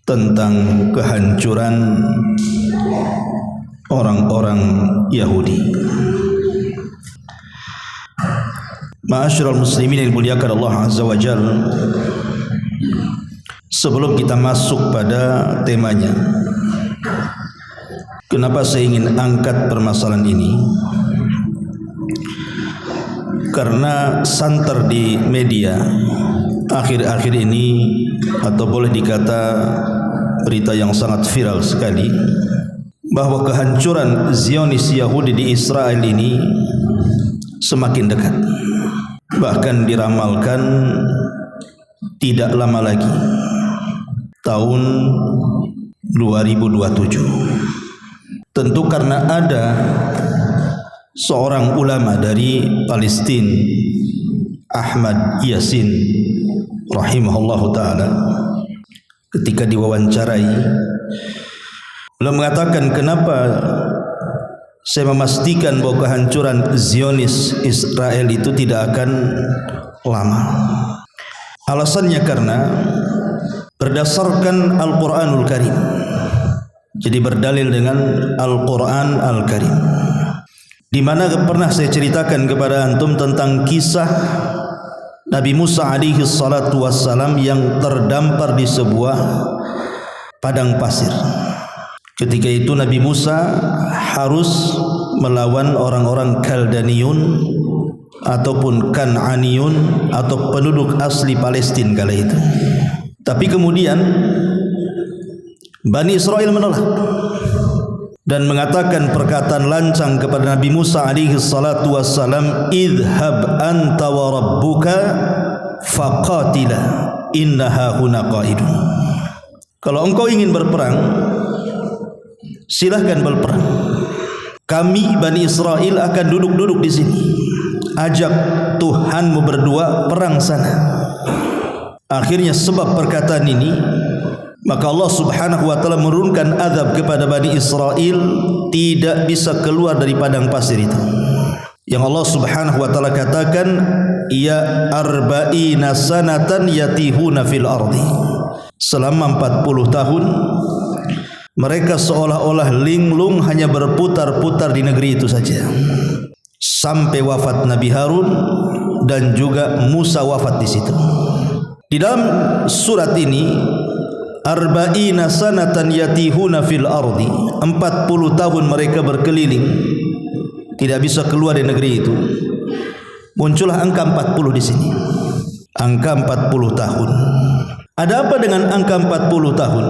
tentang kehancuran orang-orang Yahudi. Ma'asyiral muslimin yang dimuliakan Allah Azza wa Jalla, sebelum kita masuk pada temanya, kenapa saya ingin angkat permasalahan ini? Karena santer di media akhir-akhir ini, atau boleh dikata berita yang sangat viral sekali, bahwa kehancuran Zionis Yahudi di Israel ini semakin dekat. Bahkan diramalkan tidak lama lagi, tahun 2027. Tentu karena ada seorang ulama dari Palestina, Ahmad Yasin rahimahullahu ta'ala, ketika diwawancarai, beliau mengatakan, kenapa saya memastikan bahwa kehancuran Zionis Israel itu tidak akan lama. Alasannya karena berdasarkan Al-Quranul Karim. Jadi berdalil dengan Al-Quran Al-Karim, di mana pernah saya ceritakan kepada antum tentang kisah Nabi Musa alaihi salatu wassalam yang terdampar di sebuah padang pasir. Ketika itu Nabi Musa harus melawan orang-orang Kaldaniun ataupun Kan'aniyun atau penduduk asli Palestina kala itu. Tapi kemudian Bani Israel menolak dan mengatakan perkataan lancang kepada Nabi Musa alaihi salatu wassalam, idhab anta wa rabbuka faqatila innaha huna qaidun. Kalau engkau ingin berperang, silahkan berperang. Kami Bani Israel akan duduk-duduk di sini. Ajak Tuhanmu berdua perang sana. Akhirnya sebab perkataan ini, maka Allah Subhanahu wa taala menurunkan azab kepada Bani Israel, tidak bisa keluar dari padang pasir itu. Yang Allah Subhanahu wa taala katakan, ya arba'ina sanatan yatihuna fil ardi. Selama 40 tahun mereka seolah-olah linglung hanya berputar-putar di negeri itu saja, sampai wafat Nabi Harun dan juga Musa wafat di situ. Di dalam surat ini, arba'ina sanatan yatihuna fil ardi, 40 tahun mereka berkeliling, tidak bisa keluar dari negeri itu. Muncullah angka 40 di sini. Angka 40 tahun. Ada apa dengan angka 40 tahun?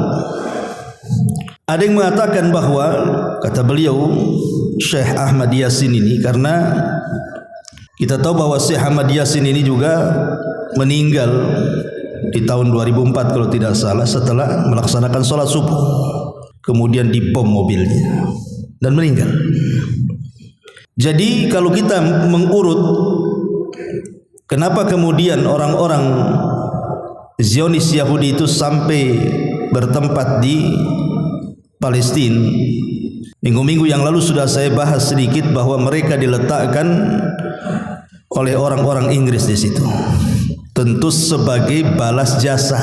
Ada yang mengatakan bahwa, kata beliau Syekh Ahmad Yasin ini, karena kita tahu bahwa Syekh Ahmad Yasin ini juga meninggal di tahun 2004 kalau tidak salah, setelah melaksanakan sholat subuh, kemudian dibom mobilnya dan meninggal. Jadi kalau kita mengurut kenapa kemudian orang-orang Zionis Yahudi itu sampai bertempat di Palestina, minggu-minggu yang lalu sudah saya bahas sedikit bahwa mereka diletakkan oleh orang-orang Inggris di situ, tentu sebagai balas jasa.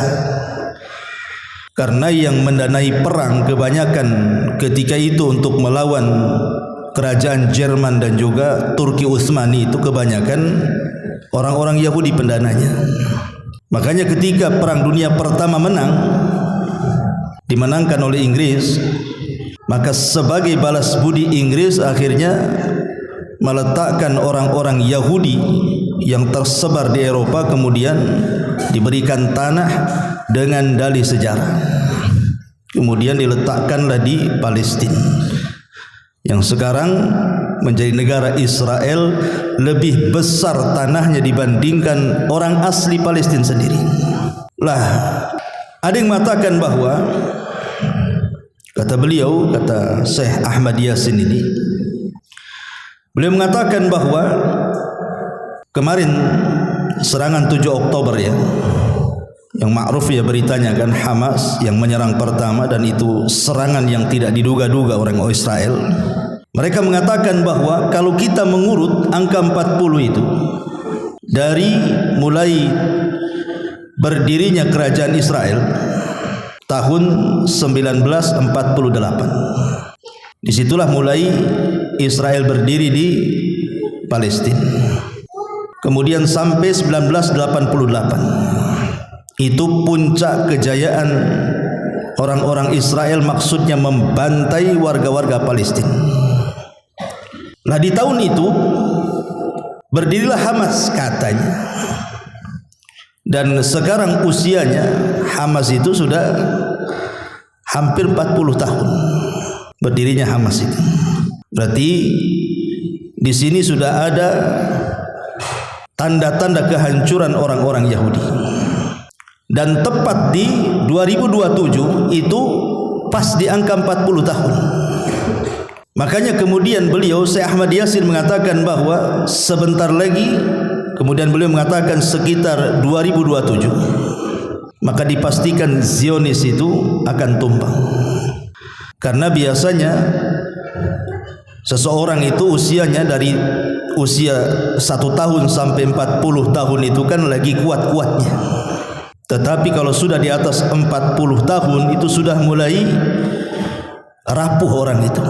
Karena yang mendanai perang kebanyakan ketika itu untuk melawan kerajaan Jerman dan juga Turki Utsmani itu kebanyakan orang-orang Yahudi pendananya. Makanya ketika Perang Dunia Pertama dimenangkan oleh Inggris, maka sebagai balas budi Inggris akhirnya meletakkan orang-orang Yahudi yang tersebar di Eropa, kemudian diberikan tanah dengan dalih sejarah, kemudian diletakkanlah di Palestina yang sekarang menjadi negara Israel. Lebih besar tanahnya dibandingkan orang asli Palestina sendiri. Lah, ada yang mengatakan bahwa, kata beliau, kata Syekh Ahmad Yasin ini, beliau mengatakan bahwa kemarin serangan 7 Oktober ya, yang ma'ruf ya beritanya kan, Hamas yang menyerang pertama, dan itu serangan yang tidak diduga-duga orang Israel. Mereka mengatakan bahwa kalau kita mengurut angka 40 itu dari mulai berdirinya kerajaan Israel tahun 1948, disitulah mulai Israel berdiri di Palestina. Kemudian sampai 1988 itu puncak kejayaan orang-orang Israel, maksudnya membantai warga-warga Palestina. Nah, di tahun itu berdirilah Hamas katanya. Dan sekarang usianya Hamas itu sudah hampir 40 tahun berdirinya Hamas itu. Berarti di sini sudah ada tanda-tanda kehancuran orang-orang Yahudi. Dan tepat di 2027 itu pas di angka 40 tahun. Makanya kemudian beliau Syekh Ahmad Yasin mengatakan bahwa sebentar lagi, kemudian beliau mengatakan sekitar 2027, maka dipastikan Zionis itu akan tumbang. Karena biasanya seseorang itu usianya dari usia 1 tahun sampai 40 tahun itu kan lagi kuat-kuatnya. Tetapi kalau sudah di atas 40 tahun itu sudah mulai rapuh orang itu.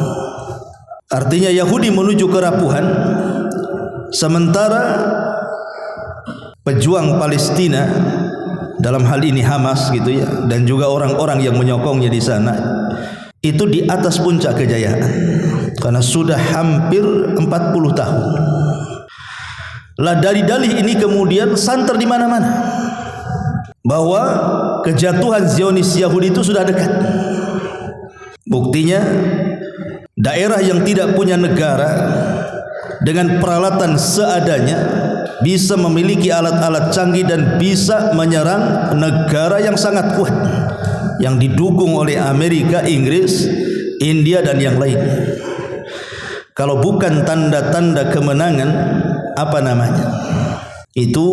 Artinya Yahudi menuju kerapuhan, sementara pejuang Palestina dalam hal ini Hamas gitu ya, dan juga orang-orang yang menyokongnya di sana itu di atas puncak kejayaan karena sudah hampir 40 tahun. Lah dari dalih ini kemudian santer di mana-mana bahwa kejatuhan Zionis Yahudi itu sudah dekat. Buktinya daerah yang tidak punya negara dengan peralatan seadanya bisa memiliki alat-alat canggih dan bisa menyerang negara yang sangat kuat yang didukung oleh Amerika, Inggris, India dan yang lainnya. Kalau bukan tanda-tanda kemenangan, apa namanya? Itu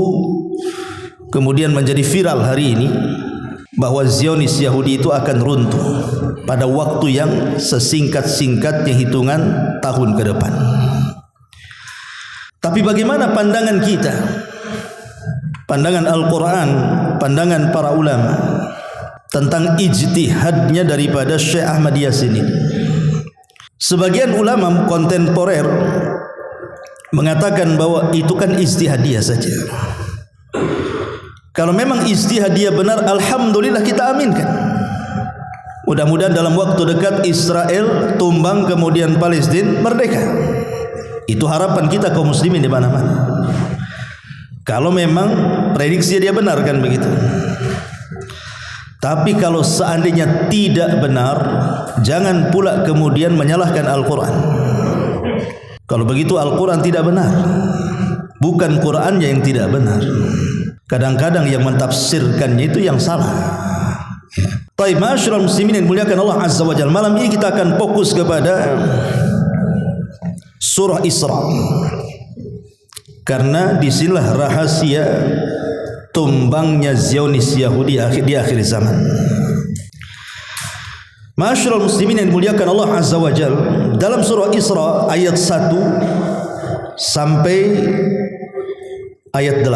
kemudian menjadi viral hari ini bahwa Zionis Yahudi itu akan runtuh pada waktu yang sesingkat-singkatnya hitungan tahun ke depan. Tapi bagaimana pandangan kita? Pandangan Al-Quran, pandangan para ulama tentang ijtihadnya daripada Syekh Ahmad Yasin ini. Sebagian ulama kontemporer mengatakan bahwa itu kan ijtihadiyah saja. Kalau memang ijtihadiyah benar, alhamdulillah kita aminkan. Mudah-mudahan dalam waktu dekat Israel tumbang, kemudian Palestina merdeka. Itu harapan kita kaum muslimin di mana-mana. Kalau memang prediksi dia benar kan begitu. Tapi kalau seandainya tidak benar, jangan pula kemudian menyalahkan Al-Quran. Kalau begitu Al-Quran tidak benar, bukan Qurannya yang tidak benar. Kadang-kadang yang mentafsirkannya itu yang salah. Taib ma'asyiral muslimin yang dimuliakan Allah Azza wa Jalla, malam ini kita akan fokus kepada surah Isra, karena disinilah rahasia tumbangnya Zionis Yahudi di akhir zaman. Ma'asyiral muslimin yang dimuliakan Allah Azza wa Jalla, dalam surah Isra ayat 1 sampai ayat 8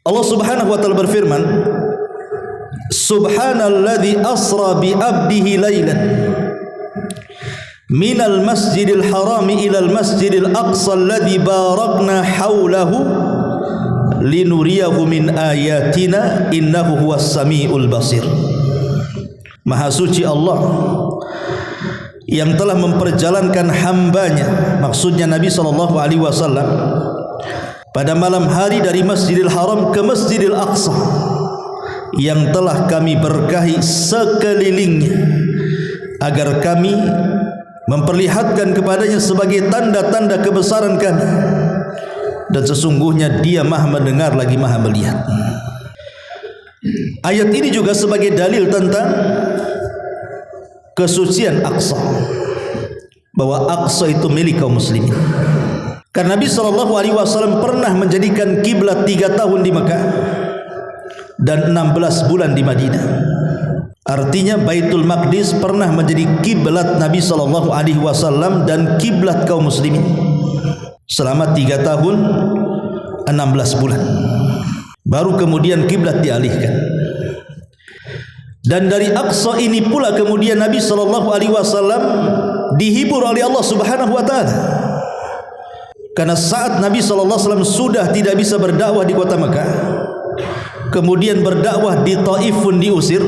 Allah Subhanahu wa taala berfirman, Subhanalladzi asra bi 'abdihi lailan minal masjidil harami ilal masjidil aqsa alladzi barakna haulahu linuriyahu min ayatina innahu huwas samiul basir. Maha suci Allah yang telah memperjalankan hambanya, maksudnya Nabi SAW, pada malam hari dari Masjidil Haram ke Masjidil Aqsa yang telah kami berkahi sekelilingnya, agar kami memperlihatkan kepadanya sebagai tanda-tanda kebesaran kami, dan sesungguhnya Dia Maha mendengar lagi Maha melihat. Ayat ini juga sebagai dalil tentang kesucian Aqsa, bahwa Aqsa itu milik kaum muslimin. Karena Nabi SAW pernah menjadikan kiblat 3 tahun di Mekah, dan 16 bulan di Madinah. Artinya Baitul Maqdis pernah menjadi kiblat Nabi SAW dan kiblat kaum muslimin selama 3 tahun 16 bulan. Baru kemudian kiblat dialihkan. Dan dari Aqsa ini pula kemudian Nabi SAW dihibur oleh Allah Subhanahu wa taala. Karena saat Nabi SAW sudah tidak bisa berdakwah di kota Mekah, kemudian berdakwah di Taif pun diusir,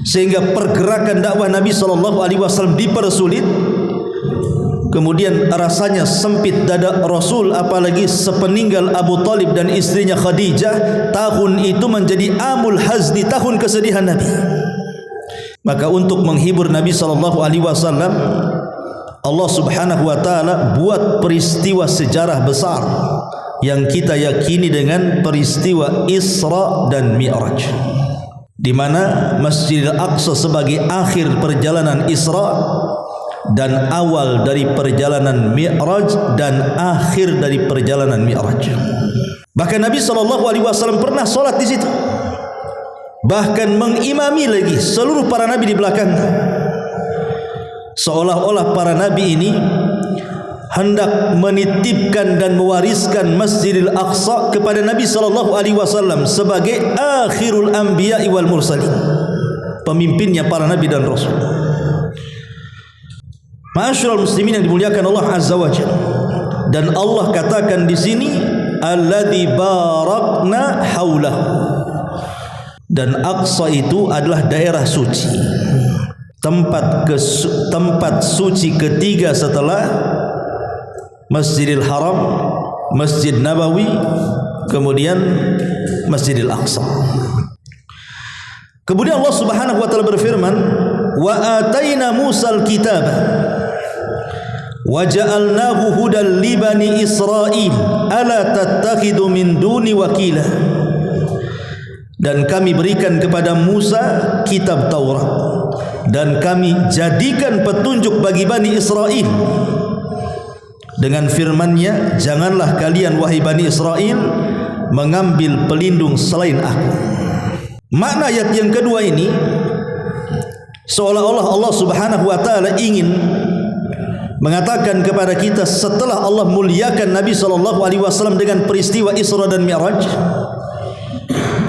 sehingga pergerakan dakwah Nabi SAW dipersulit. Kemudian rasanya sempit dada Rasul, apalagi sepeninggal Abu Talib dan istrinya Khadijah. Tahun itu menjadi amul hazni, tahun kesedihan Nabi. Maka untuk menghibur Nabi SAW, Allah Subhanahu wa taala buat peristiwa sejarah besar yang kita yakini dengan peristiwa Isra dan Mi'raj, di mana Masjidil Aqsa sebagai akhir perjalanan Isra dan awal dari perjalanan Mi'raj dan akhir dari perjalanan Mi'raj. Bahkan Nabi SAW pernah solat di situ, bahkan mengimami lagi seluruh para nabi di belakangnya, seolah-olah para nabi ini hendak menitipkan dan mewariskan Masjidil Aqsa kepada Nabi SAW sebagai akhirul anbiya wal mursalin, pemimpinnya para nabi dan rasul. Ma'asyiral muslimin yang dimuliakan Allah Azza wa Jalla, dan Allah katakan di sini alladzi barakna haulahu, dan Aqsa itu adalah daerah suci, tempat suci ketiga setelah Masjidil Haram, Masjid Nabawi, kemudian Masjidil Aqsa. Kemudian Allah Subhanahu wa taala berfirman, wa ataina Musal kitab wa ja'alnahu hudan li bani Israil ala tattakhidu min duni wakila. Dan kami berikan kepada Musa kitab Taurat, dan kami jadikan petunjuk bagi Bani Israel dengan firman-Nya, janganlah kalian wahai Bani Israel mengambil pelindung selain aku. Makna ayat yang kedua ini seolah-olah Allah Subhanahu wa taala ingin mengatakan kepada kita, setelah Allah muliakan Nabi SAW dengan peristiwa Isra dan Mi'raj,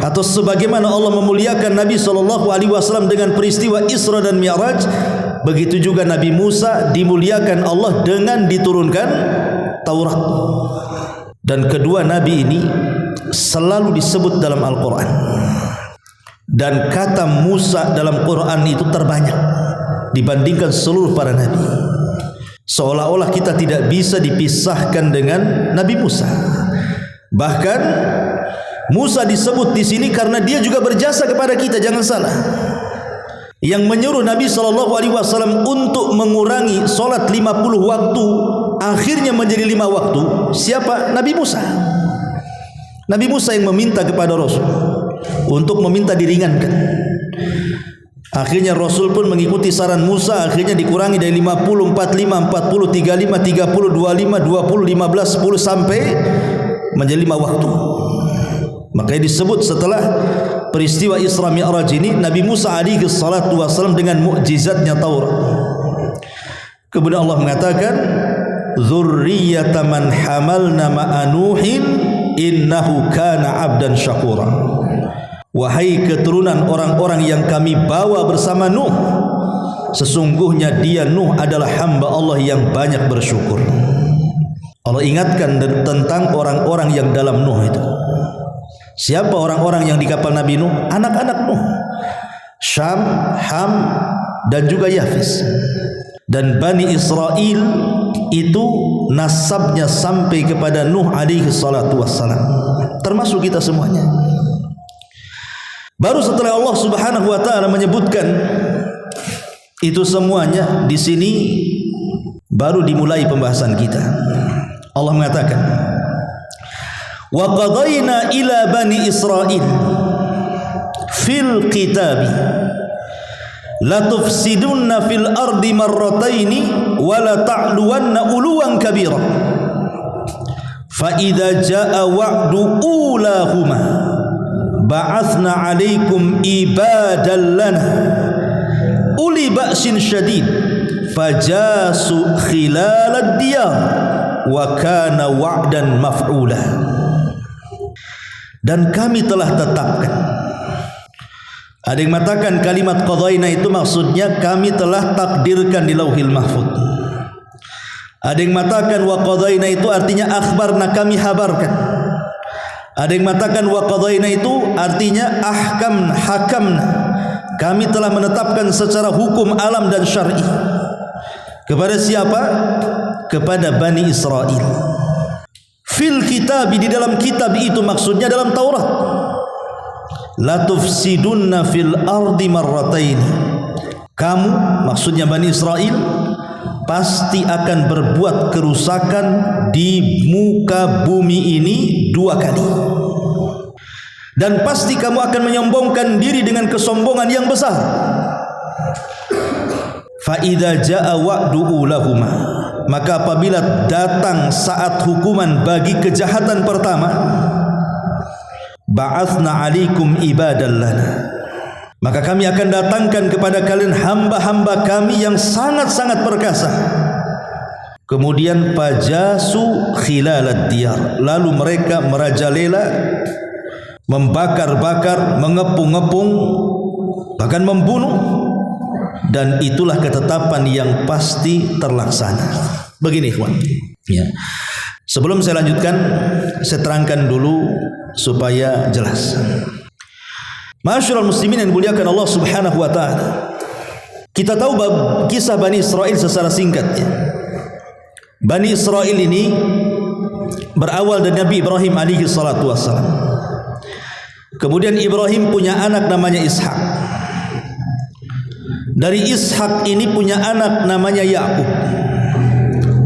atau sebagaimana Allah memuliakan Nabi SAW dengan peristiwa Isra dan Mi'raj, begitu juga Nabi Musa dimuliakan Allah dengan diturunkan Taurat. Dan kedua nabi ini selalu disebut dalam Al-Quran, dan kata Musa dalam Quran itu terbanyak dibandingkan seluruh para nabi. Seolah-olah kita tidak bisa dipisahkan dengan Nabi Musa. Bahkan Musa disebut di sini karena dia juga berjasa kepada kita, jangan salah. Yang menyuruh Nabi SAW untuk mengurangi solat 50 waktu, akhirnya menjadi 5 waktu. Siapa? Nabi Musa. Nabi Musa yang meminta kepada Rasul untuk meminta diringankan. Akhirnya Rasul pun mengikuti saran Musa, akhirnya dikurangi dari 50, 45, 40, 35, 30, 25, 20, 15, 10 sampai menjadi 5 waktu. Makanya disebut setelah peristiwa Isra Mi'raj ini, Nabi Musa alaihi salatu wasallam dengan mukjizatnya Taurat. Kemudian Allah mengatakan, dzurriyyata man hamalna ma'a Nuhin innahu kana 'abdan syakura. Wahai keturunan orang-orang yang kami bawa bersama Nuh, sesungguhnya dia Nuh adalah hamba Allah yang banyak bersyukur. Allah ingatkan tentang orang-orang yang dalam Nuh itu. Siapa orang-orang yang di kapal Nabi Nuh? Anak-anak Nuh, Syam, Ham, dan juga Yafis. Dan Bani Israel itu nasabnya sampai kepada Nuh alaihi salatu wassalam, termasuk kita semuanya. Baru setelah Allah Subhanahu wa taala menyebutkan itu semuanya, di sini baru dimulai pembahasan kita. Allah mengatakan, wa qadayna ila bani Israil fil kitabi la tufsidunna fil ardi marrataini wa la ta'luwanna uluwan kabira fa idza jaa wa'du ulahuma ba'athna 'alaikum ibadan lana uli ba'sin syadid fajasu khilalad diyar wa kana wa'dan maf'ula. Dan kami telah tetapkan. Ada yang mengatakan kalimat qadaina itu maksudnya kami telah takdirkan di Lauhil Mahfuz. Ada yang mengatakan wa qadaina itu artinya akhbarna, kami habarkan. Ada yang mengatakan wa qadaina itu artinya ahkamna, hakamna, kami telah menetapkan secara hukum alam dan syar'i. Kepada siapa? Kepada Bani Israel. Fil kitab, di dalam kitab itu maksudnya dalam Taurat. La tufsidunna fil ardi marratain. Kamu, maksudnya Bani Israel, pasti akan berbuat kerusakan di muka bumi ini 2 kali. Dan pasti kamu akan menyombongkan diri dengan kesombongan yang besar. Fa idza jaa wa'du ulahuma, maka apabila datang saat hukuman bagi kejahatan pertama, ba'athna 'alaikum ibadan lana, maka kami akan datangkan kepada kalian hamba-hamba kami yang sangat-sangat perkasa. Kemudian fajasu khilalad diyar, lalu mereka merajalela, membakar-bakar, mengepung-ngepung, bahkan membunuh. Dan itulah ketetapan yang pasti terlaksana. Begini ikhwan, ya. Sebelum saya lanjutkan, saya terangkan dulu supaya jelas. Ma'asyiral muslimin yang dimuliakan Allah Subhanahu wa taala. Kita tahu kisah Bani Israel secara singkat, ya. Bani Israel ini berawal dari Nabi Ibrahim alaihi salatu wassalam. Kemudian Ibrahim punya anak namanya Ishak. Dari Ishak ini punya anak namanya Yakub.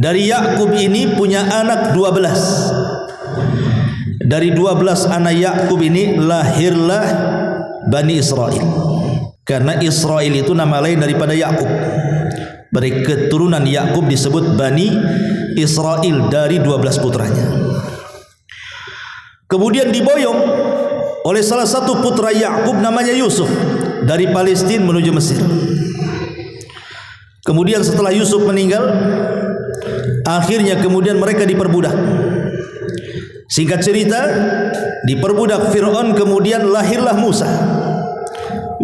Dari Yakub ini punya anak 12. Dari 12 anak Yakub ini lahirlah Bani Israel. Karena Israel itu nama lain daripada Yakub. Dari keturunan Yakub disebut Bani Israel dari 12 putranya. Kemudian diboyong oleh salah satu putra Yakub namanya Yusuf dari Palestina menuju Mesir. Kemudian setelah Yusuf meninggal, akhirnya kemudian mereka diperbudak. Singkat cerita, diperbudak Fir'aun, kemudian lahirlah Musa.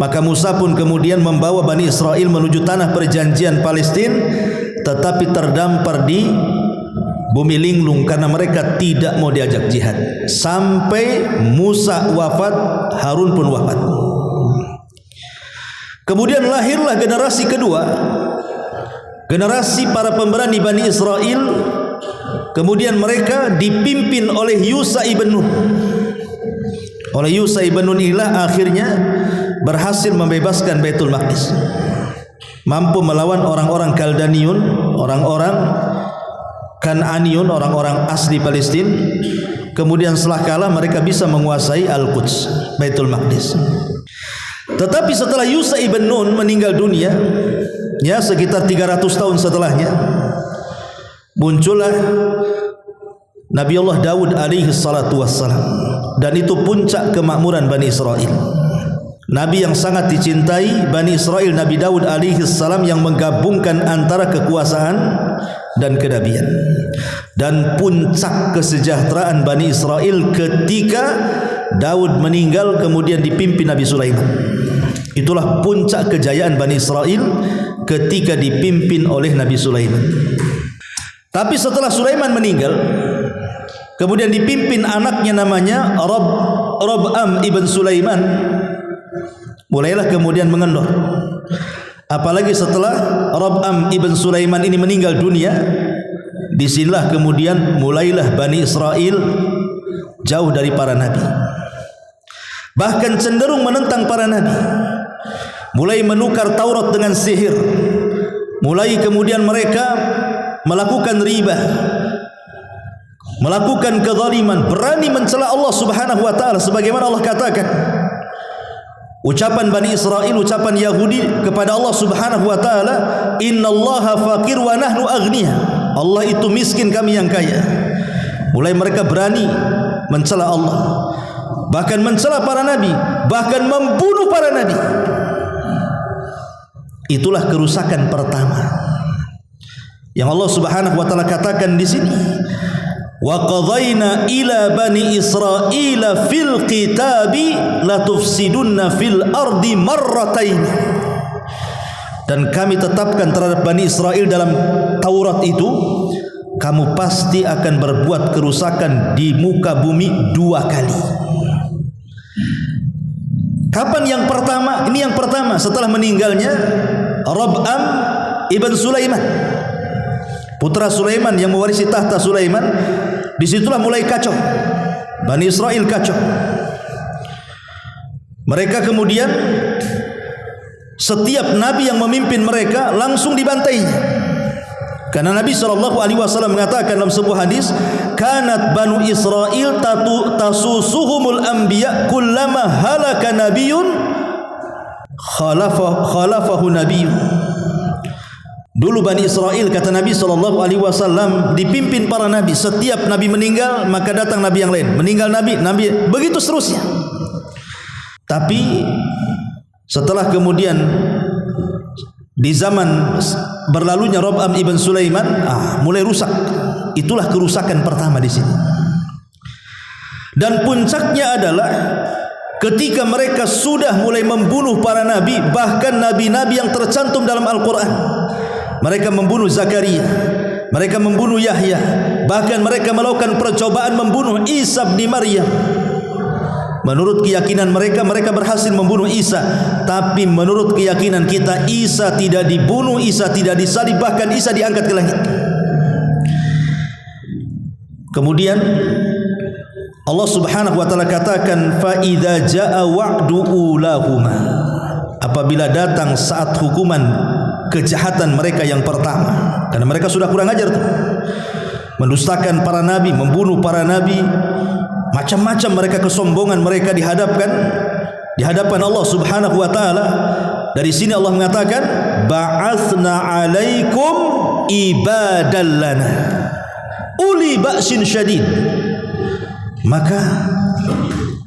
Maka Musa pun kemudian membawa Bani Israel menuju tanah perjanjian Palestina, tetapi terdampar di bumi linglung karena mereka tidak mau diajak jihad. Sampai Musa wafat, Harun pun wafat. Kemudian lahirlah generasi kedua, generasi para pemberani Bani Israel. Kemudian mereka dipimpin oleh Yusha ibn Nun. Oleh Yusha ibn Nun inilah akhirnya berhasil membebaskan Baitul Maqdis, mampu melawan orang-orang Kaldaniun, orang-orang Kan'aniun, orang-orang asli Palestina. Kemudian setelah kalah mereka bisa menguasai Al-Quds, Baitul Maqdis. Tetapi setelah Yusha ibn Nun meninggal dunia, ya sekitar 300 tahun setelahnya, muncullah Nabi Allah Daud alaihi salatu wassalam. Dan itu puncak kemakmuran Bani Israel. Nabi yang sangat dicintai Bani Israel, Nabi Daud alaihi salam, yang menggabungkan antara kekuasaan dan kenabian. Dan puncak kesejahteraan Bani Israel ketika Daud meninggal kemudian dipimpin Nabi Sulaiman. Itulah puncak kejayaan Bani Israel ketika dipimpin oleh Nabi Sulaiman. Tapi setelah Sulaiman meninggal, kemudian dipimpin anaknya namanya Rob'am ibn Sulaiman, mulailah kemudian mengendor. Apalagi setelah Rob'am ibn Sulaiman ini meninggal dunia, disinilah kemudian mulailah Bani Israel jauh dari para nabi, bahkan cenderung menentang para nabi, mulai menukar Taurat dengan sihir, mulai kemudian mereka melakukan riba, melakukan kezaliman, berani mencela Allah Subhanahu wa taala, sebagaimana Allah katakan ucapan Bani Israel, ucapan Yahudi kepada Allah Subhanahu wa taala, innallaha faqir wa nahnu aghniya, Allah itu miskin, kami yang kaya. Mulai mereka berani mencela Allah, bahkan mencela para nabi, bahkan membunuh para nabi. Itulah kerusakan pertama yang Allah Subhanahu wa taala katakan di sini. Wa qadayna ila bani Israila fil kitabi la tufsidunna fil ardi marratain. Dan kami tetapkan terhadap Bani Israel dalam Taurat itu, kamu pasti akan berbuat kerusakan di muka bumi 2 kali. Kapan yang pertama? Ini yang pertama setelah meninggalnya Rob'am ibn Sulaiman, putra Sulaiman yang mewarisi tahta Sulaiman. Disitulah mulai kacau, Bani Israel kacau. Mereka kemudian setiap nabi yang memimpin mereka langsung dibantainya. Karena Nabi SAW mengatakan dalam sebuah hadis, kanat Banu Israel tasusuhumul anbiya kullama halaka nabiyyun khalafahu nabiyyun. Dulu Bani Israel, kata Nabi SAW, dipimpin para nabi. Setiap nabi meninggal maka datang nabi yang lain, meninggal nabi, begitu seterusnya. Tapi setelah kemudian di zaman berlalunya Rob'am ibn Sulaiman, mulai rusak. Itulah kerusakan pertama di sini. Dan puncaknya adalah ketika mereka sudah mulai membunuh para nabi, bahkan nabi-nabi yang tercantum dalam Al-Quran. Mereka membunuh Zakaria, mereka membunuh Yahya, bahkan mereka melakukan percobaan membunuh Isa bin Maryam. Menurut keyakinan mereka, mereka berhasil membunuh Isa. Tapi menurut keyakinan kita, Isa tidak dibunuh, Isa tidak disalib, bahkan Isa diangkat ke langit. Kemudian Allah Subhanahu wa taala katakan, fa idza jaa wa'du ulahuma, apabila datang saat hukuman kejahatan mereka yang pertama, karena mereka sudah kurang ajar tuh, mendustakan para nabi, membunuh para nabi, macam-macam mereka, kesombongan mereka dihadapkan di hadapan Allah Subhanahu wa taala. Dari sini Allah mengatakan, ba'atsna 'alaikum ibadallana uli ba'sin syadid. Maka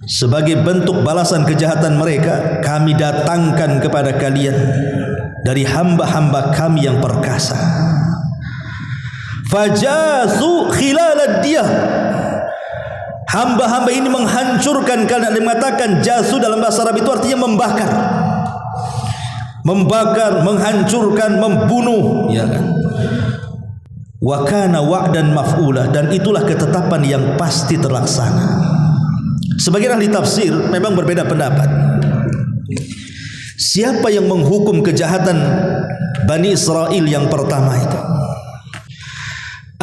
sebagai bentuk balasan kejahatan mereka, kami datangkan kepada kalian dari hamba-hamba kami yang perkasa. Fajasu khilalad diyah. Hamba-hamba ini menghancurkan, karena mengatakan jasu dalam bahasa Arab itu artinya membakar. Membakar, menghancurkan, membunuh, ya kan? Wa kana wa'dan maf'ula, dan itulah ketetapan yang pasti terlaksana. Sebagian ahli tafsir memang berbeda pendapat. Siapa yang menghukum kejahatan Bani Israel yang pertama itu?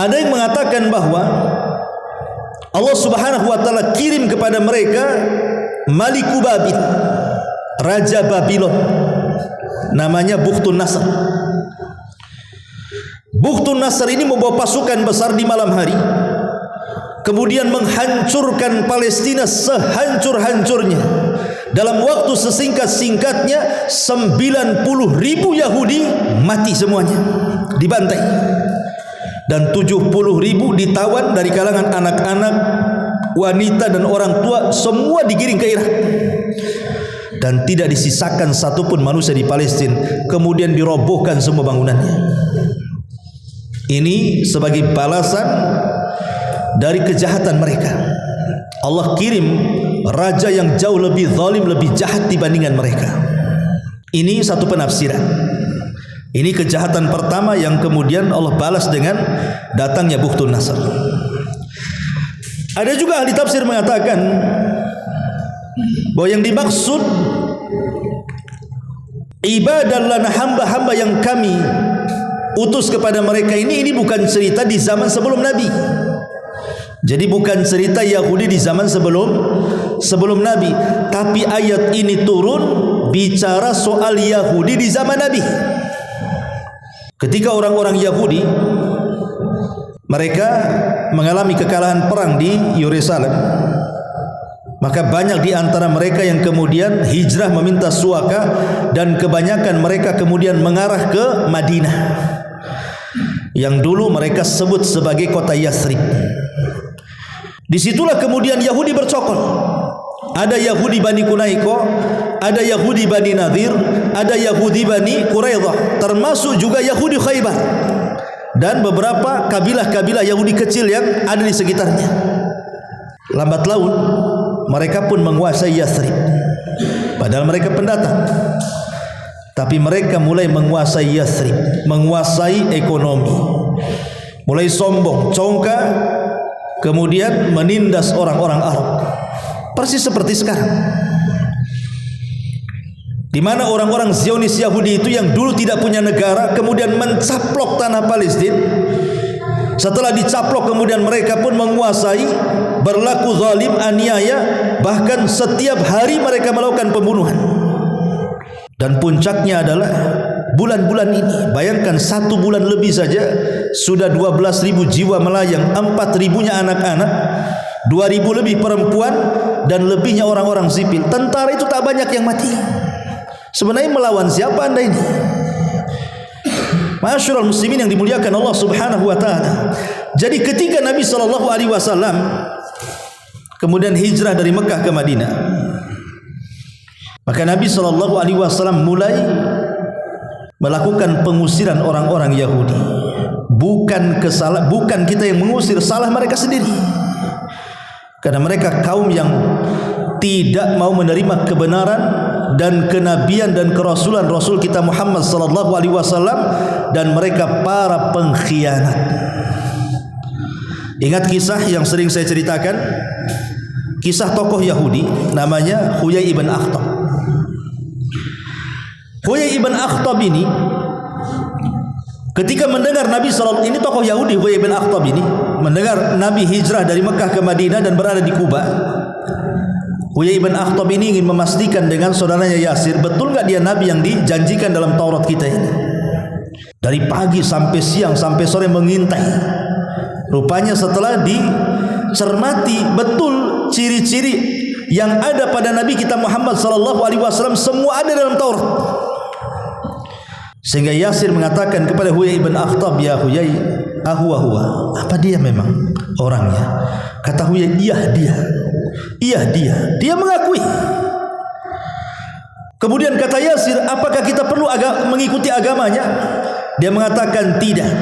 Ada yang mengatakan bahwa Allah Subhanahu wa taala kirim kepada mereka Maliku Babil, Raja Babylon, namanya Bukhtun Nasr. Bukhtun Nasr ini membawa pasukan besar di malam hari, kemudian menghancurkan Palestina sehancur-hancurnya. Dalam waktu sesingkat-singkatnya 90.000 Yahudi mati semuanya, dibantai. Dan 70.000 ditawan, dari kalangan anak-anak, wanita dan orang tua, semua digiring ke Irak. Dan tidak disisakan satupun manusia di Palestina. Kemudian dirobohkan semua bangunannya. Ini sebagai balasan dari kejahatan mereka. Allah kirim raja yang jauh lebih zalim, lebih jahat dibandingkan mereka. Ini satu penafsiran. Ini kejahatan pertama yang kemudian Allah balas dengan datangnya Bukhtun Nasr. Ada juga ahli tafsir mengatakan bahwa yang dimaksud ibadah lana, hamba-hamba yang kami utus kepada mereka ini bukan cerita di zaman sebelum Nabi. Jadi bukan cerita Yahudi di zaman sebelum Nabi, tapi ayat ini turun bicara soal Yahudi di zaman Nabi. Ketika orang-orang Yahudi mereka mengalami kekalahan perang di Yerusalem, maka banyak di antara mereka yang kemudian hijrah meminta suaka, dan kebanyakan mereka kemudian mengarah ke Madinah, yang dulu mereka sebut sebagai kota Yathrib. Disitulah kemudian Yahudi bercokol. ada Yahudi Bani Quraisy, ada Yahudi Bani Nadir, ada Yahudi Bani Quraidah, termasuk juga Yahudi Khaybar dan beberapa kabilah-kabilah Yahudi kecil yang ada di sekitarnya. Lambat laun mereka pun menguasai Yathrib, padahal mereka pendatang, tapi mereka mulai menguasai Yathrib, menguasai ekonomi, mulai sombong, congkak, kemudian menindas orang-orang Arab. Persis seperti sekarang, di mana orang-orang Zionis Yahudi itu yang dulu tidak punya negara kemudian mencaplok tanah Palestina. Setelah dicaplok kemudian mereka pun menguasai, berlaku zalim, aniaya, bahkan setiap hari mereka melakukan pembunuhan. Dan puncaknya adalah bulan-bulan ini. Bayangkan 1 bulan lebih saja sudah 12.000 jiwa melayang, 4.000-nya anak-anak, 2.000 lebih perempuan, dan lebihnya orang-orang sipil. Tentara itu tak banyak yang mati. Sebenarnya melawan siapa anda ini? Ma'asyiral muslimin yang dimuliakan Allah Subhanahu wa taala. Jadi ketika Nabi sallallahu alaihi wasallam kemudian hijrah dari Mekah ke Madinah, maka Nabi sallallahu alaihi wasallam mulai melakukan pengusiran orang-orang Yahudi. Bukan kita yang mengusir, salah mereka sendiri. Karena mereka kaum yang tidak mau menerima kebenaran dan kenabian dan kerasulan Rasul kita Muhammad sallallahu alaihi wasallam, dan mereka para pengkhianat. Ingat kisah yang sering saya ceritakan, kisah tokoh Yahudi namanya Huyai ibn Akhtab. Huyai ibn Akhtab ini ketika mendengar Nabi sallallahu, ini tokoh Yahudi Huyai ibn Akhtab ini mendengar Nabi hijrah dari Mekah ke Madinah dan berada di Kuba. Huyai ibn Akhtab ini ingin memastikan dengan saudaranya Yasir, betul enggak dia Nabi yang dijanjikan dalam Taurat kita ini. Dari pagi sampai siang sampai sore mengintai. Rupanya setelah dicermati betul ciri-ciri yang ada pada Nabi kita Muhammad sallallahu alaihi wasallam semua ada dalam Taurat. Sehingga Yasir mengatakan kepada Huyai ibn Akhtab, ya Huyai, huwa, apa dia memang orangnya? Kata Huyai, iya dia. Dia mengakui. Kemudian kata Yasir, apakah kita perlu mengikuti agamanya? Dia mengatakan tidak.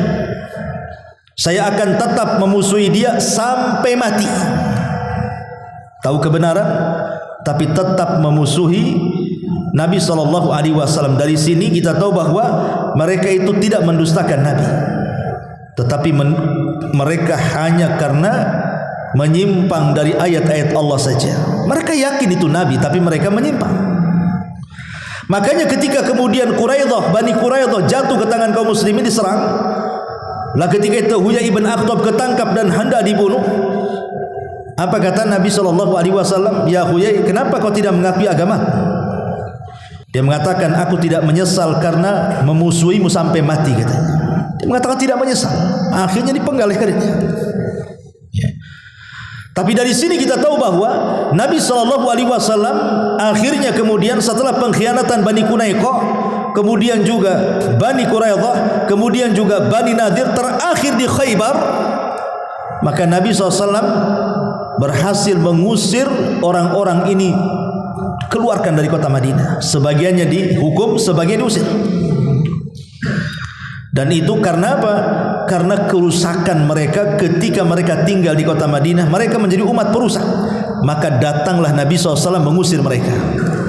Saya akan tetap memusuhi dia sampai mati. Tahu kebenaran, tapi tetap memusuhi Nabi SAW. Dari sini kita tahu bahwa mereka itu tidak mendustakan Nabi, tetapi mereka hanya karena menyimpang dari ayat-ayat Allah saja. Mereka yakin itu Nabi, tapi mereka menyimpang. Makanya ketika kemudian Bani Quraidah jatuh ke tangan kaum muslimin, diserang, lah ketika itu Huyai ibn Akhtab ketangkap dan hendak dibunuh, apa kata Nabi SAW? Ya Huyai, kenapa kau tidak mengakui agama? Dia mengatakan, aku tidak menyesal karena memusuhimu sampai mati, katanya. Dia mengatakan tidak menyesal. Akhirnya dipenggal lehernya. Ya. Tapi dari sini kita tahu bahwa Nabi SAW akhirnya kemudian setelah pengkhianatan Bani Quraidah, kemudian juga Bani Quraidah, kemudian juga Bani Nadir, terakhir di Khaybar, maka Nabi SAW berhasil mengusir orang-orang ini, keluarkan dari kota Madinah. Sebagiannya dihukum, sebagian diusir. Dan itu karena apa? Karena kerusakan mereka ketika mereka tinggal di kota Madinah. Mereka menjadi umat perusak. Maka datanglah Nabi SAW mengusir mereka.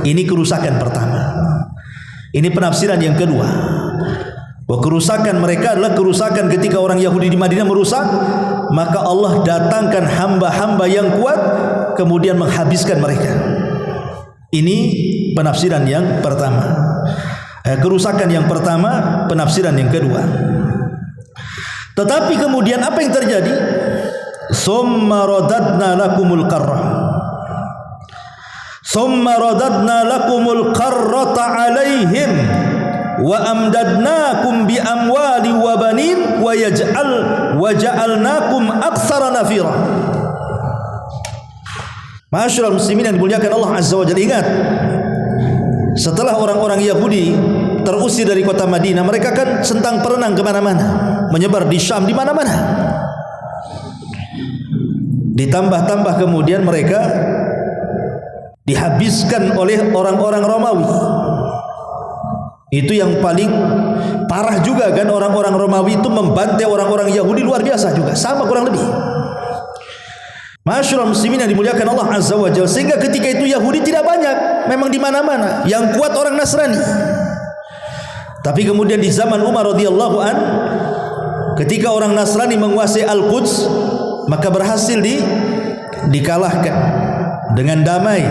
Ini kerusakan pertama. Ini penafsiran yang kedua. Bahwa kerusakan mereka adalah kerusakan ketika orang Yahudi di Madinah merusak, maka Allah datangkan hamba-hamba yang kuat kemudian menghabiskan mereka. Ini penafsiran yang pertama. Kerusakan yang pertama, penafsiran yang kedua. Tetapi kemudian apa yang terjadi? Summa radadna lakumul qarrah. Summa radadna lakumul qarrata alaihim wa amdadnakum bi amwali wa banin wa ja'alnakum aktsara nafira. Ma'asyiral muslimin yang dimuliakan Allah Azza wa Jalla, ingat, setelah orang-orang Yahudi terusir dari kota Madinah, mereka kan sentang perenang kemana-mana, menyebar di Syam, di mana-mana. Ditambah-tambah kemudian mereka dihabiskan oleh orang-orang Romawi. Itu yang paling parah juga kan, orang-orang Romawi itu membantai orang-orang Yahudi luar biasa juga, sama kurang lebih. Masyaallah muslimin yang dimuliakan Allah Azza wa Jalla, sehingga ketika itu Yahudi tidak banyak, memang di mana-mana, yang kuat orang Nasrani. Tapi kemudian di zaman Umar radhiyallahu an, ketika orang Nasrani menguasai Al-Quds, maka berhasil dikalahkan dengan damai.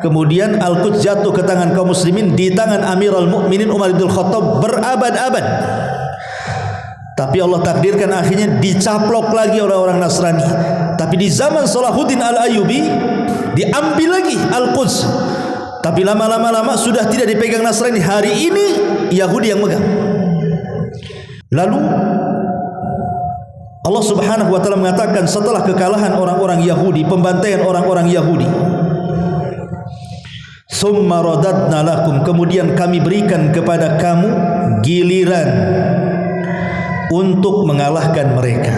Kemudian Al-Quds jatuh ke tangan kaum muslimin, di tangan Amirul Mukminin Umar bin Khattab berabad-abad. Tapi Allah takdirkan akhirnya dicaplok lagi oleh orang Nasrani. Tapi di zaman Salahuddin Al-Ayyubi diambil lagi Al-Quds. Tapi lama-lama sudah tidak dipegang Nasrani. Hari ini Yahudi yang megang. Lalu Allah Subhanahu wa taala mengatakan setelah kekalahan orang-orang Yahudi, pembantaian orang-orang Yahudi, summa radadna lakum, kemudian kami berikan kepada kamu giliran untuk mengalahkan mereka.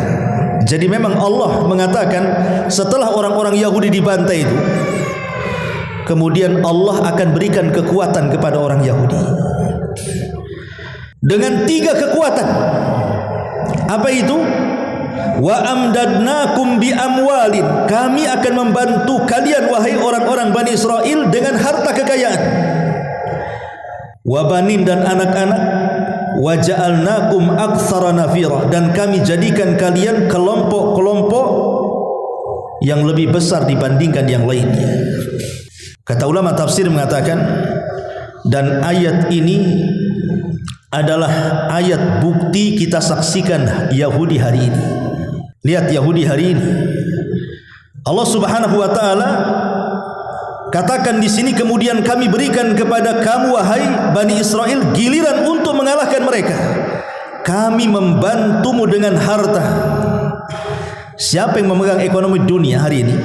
Jadi memang Allah mengatakan setelah orang-orang Yahudi dibantai itu, kemudian Allah akan berikan kekuatan kepada orang Yahudi dengan 3 kekuatan. Apa itu? Wa amdadnakum bi amwalin, kami akan membantu kalian wahai orang-orang Bani Israel dengan harta kekayaan, wa banin, dan anak-anak, wa ja'alnakum aktsara nafira, dan kami jadikan kalian kelompok-kelompok yang lebih besar dibandingkan yang lainnya. Kata ulama tafsir mengatakan, dan ayat ini adalah ayat bukti kita saksikan Yahudi hari ini. Lihat Yahudi hari ini, Allah Subhanahu wa taala katakan di sini, kemudian kami berikan kepada kamu wahai Bani Israel giliran untuk mengalahkan mereka. Kami membantumu dengan harta. Siapa yang memegang ekonomi dunia hari ini?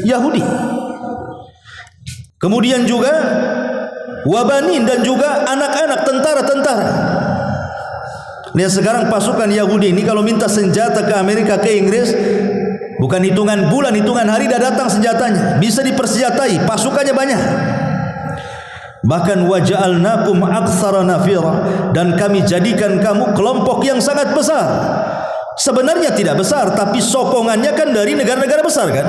Yahudi. Kemudian juga wabanin, dan juga anak-anak, tentara-tentara. Lihat sekarang pasukan Yahudi ini kalau minta senjata ke Amerika, ke Inggris, bukan hitungan bulan, hitungan hari dah datang senjatanya, bisa dipersenjatai, pasukannya banyak. Bahkan waja'alnakum aktsara nafira, dan kami jadikan kamu kelompok yang sangat besar. Sebenarnya tidak besar, tapi sokongannya kan dari negara-negara besar kan.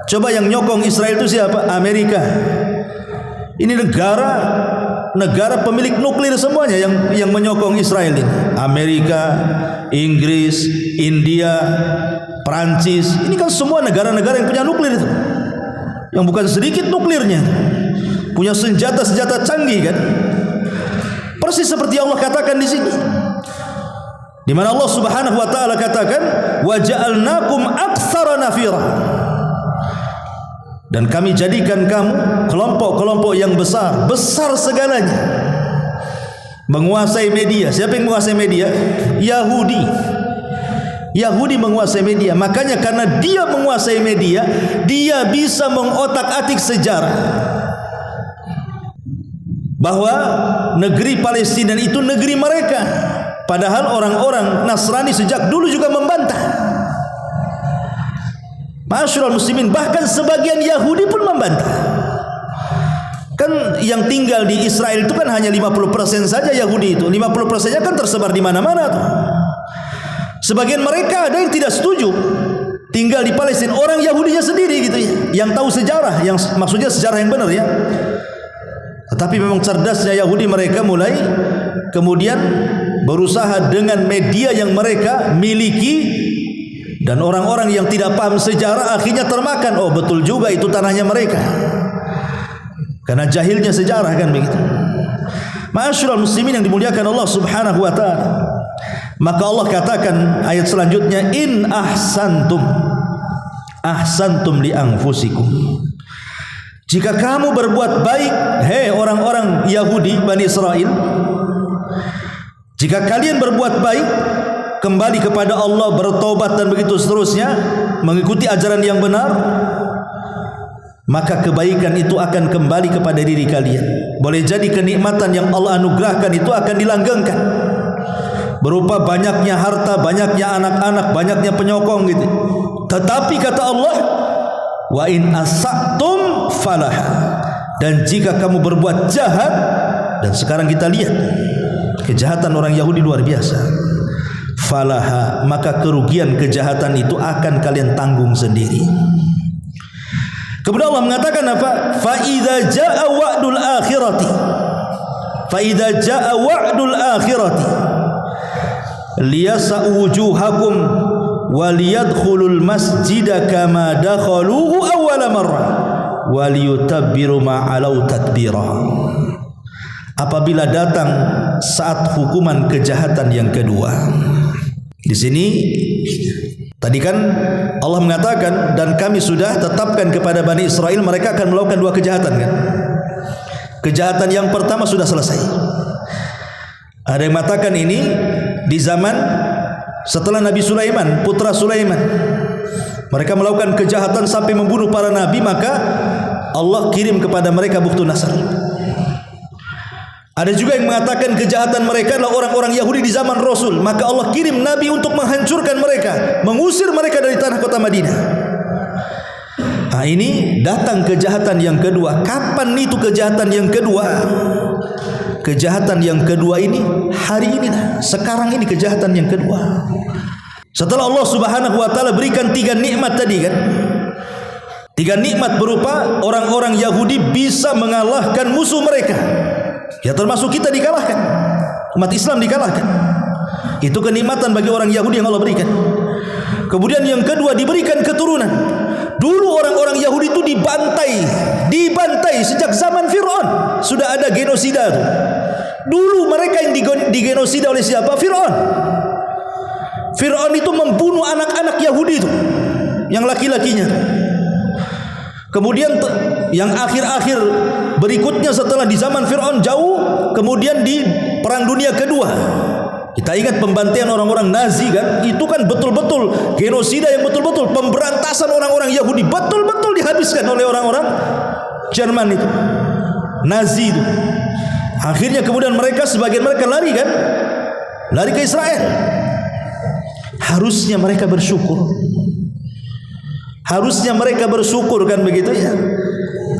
Coba yang nyokong Israel itu siapa? Amerika. Ini negara pemilik nuklir semuanya yang menyokong Israel ini. Amerika, Inggris, India, Perancis, ini kan semua negara-negara yang punya nuklir itu, yang bukan sedikit nuklirnya, punya senjata-senjata canggih kan. Persis seperti Allah katakan di sini, di mana Allah Subhanahu wa taala katakan wa ja'alnakum aktsara nafira, dan kami jadikan kamu kelompok-kelompok yang besar, besar segalanya, menguasai media. Siapa yang menguasai media? Yahudi. Yahudi menguasai media. Makanya karena dia menguasai media, dia bisa mengotak-atik sejarah bahwa negeri Palestina itu negeri mereka, padahal orang-orang Nasrani sejak dulu juga membantah. Masyaallah muslimin, bahkan sebagian Yahudi pun membantah. Kan yang tinggal di Israel itu kan hanya 50% saja Yahudi itu. 50%-nya kan tersebar di mana-mana tuh. Sebagian mereka ada yang tidak setuju tinggal di Palestina, orang Yahudinya sendiri gitu ya, yang tahu sejarah, yang maksudnya sejarah yang benar ya. Tetapi memang cerdasnya Yahudi, mereka mulai kemudian berusaha dengan media yang mereka miliki, dan orang-orang yang tidak paham sejarah akhirnya termakan. Oh betul juga itu tanahnya mereka, karena jahilnya sejarah kan begitu. Ma'asyiral muslimin yang dimuliakan Allah Subhanahu wa taala, maka Allah katakan ayat selanjutnya, in ahsantum li anfusikum, jika kamu berbuat baik, hei orang-orang Yahudi Bani Israel, jika kalian berbuat baik, kembali kepada Allah, bertobat dan begitu seterusnya, mengikuti ajaran yang benar, maka kebaikan itu akan kembali kepada diri kalian. Boleh jadi kenikmatan yang Allah anugerahkan itu akan dilanggengkan, berupa banyaknya harta, banyaknya anak-anak, banyaknya penyokong gitu. Tetapi kata Allah, wa in asa'tum falaha. Dan jika kamu berbuat jahat, dan sekarang kita lihat kejahatan orang Yahudi luar biasa, falaha, maka kerugian kejahatan itu akan kalian tanggung sendiri. Kemudian Allah mengatakan apa? Fa idza jaa wa'dul akhirati, fa idza jaa wa'dul akhirati liyasa'u wujuhakum wa liyadkhulul masjida kama dakhaluhu awwala marrah wa liyutabbiru ma alau tadbira. Apabila datang saat hukuman kejahatan yang kedua. Di sini tadi kan Allah mengatakan, dan kami sudah tetapkan kepada Bani Israel mereka akan melakukan dua kejahatan kan. Kejahatan yang pertama sudah selesai. Ada yang mengatakan ini di zaman setelah Nabi Sulaiman, putra Sulaiman. Mereka melakukan kejahatan sampai membunuh para nabi, maka Allah kirim kepada mereka Bukhtun Nasr. Ada juga yang mengatakan kejahatan mereka adalah orang-orang Yahudi di zaman Rasul, maka Allah kirim Nabi untuk menghancurkan mereka, mengusir mereka dari tanah kota Madinah. Nah, ini datang kejahatan yang kedua. Kapan itu kejahatan yang kedua? Kejahatan yang kedua ini hari ini dah. Sekarang ini kejahatan yang kedua. Setelah Allah Subhanahu wa taala berikan 3 nikmat tadi kan. 3 nikmat berupa orang-orang Yahudi bisa mengalahkan musuh mereka. Ya termasuk kita dikalahkan, umat Islam dikalahkan. Itu kenikmatan bagi orang Yahudi yang Allah berikan. Kemudian yang kedua, diberikan keturunan. Dulu orang-orang Yahudi itu dibantai sejak zaman Fir'aun. Sudah ada genosida itu. Dulu mereka yang digenosida oleh siapa? Fir'aun. Fir'aun itu membunuh anak-anak Yahudi itu, yang laki-lakinya. Kemudian yang akhir-akhir berikutnya setelah di zaman Fir'aun jauh, kemudian di Perang Dunia Kedua, kita ingat pembantaian orang-orang Nazi kan? Itu kan betul-betul genosida yang betul-betul pemberantasan orang-orang Yahudi, betul-betul dihabiskan oleh orang-orang Jerman itu, Nazi itu. Akhirnya kemudian mereka, sebagian mereka lari kan? Lari ke Israel. Harusnya mereka bersyukur. Harusnya mereka bersyukur kan begitu ya.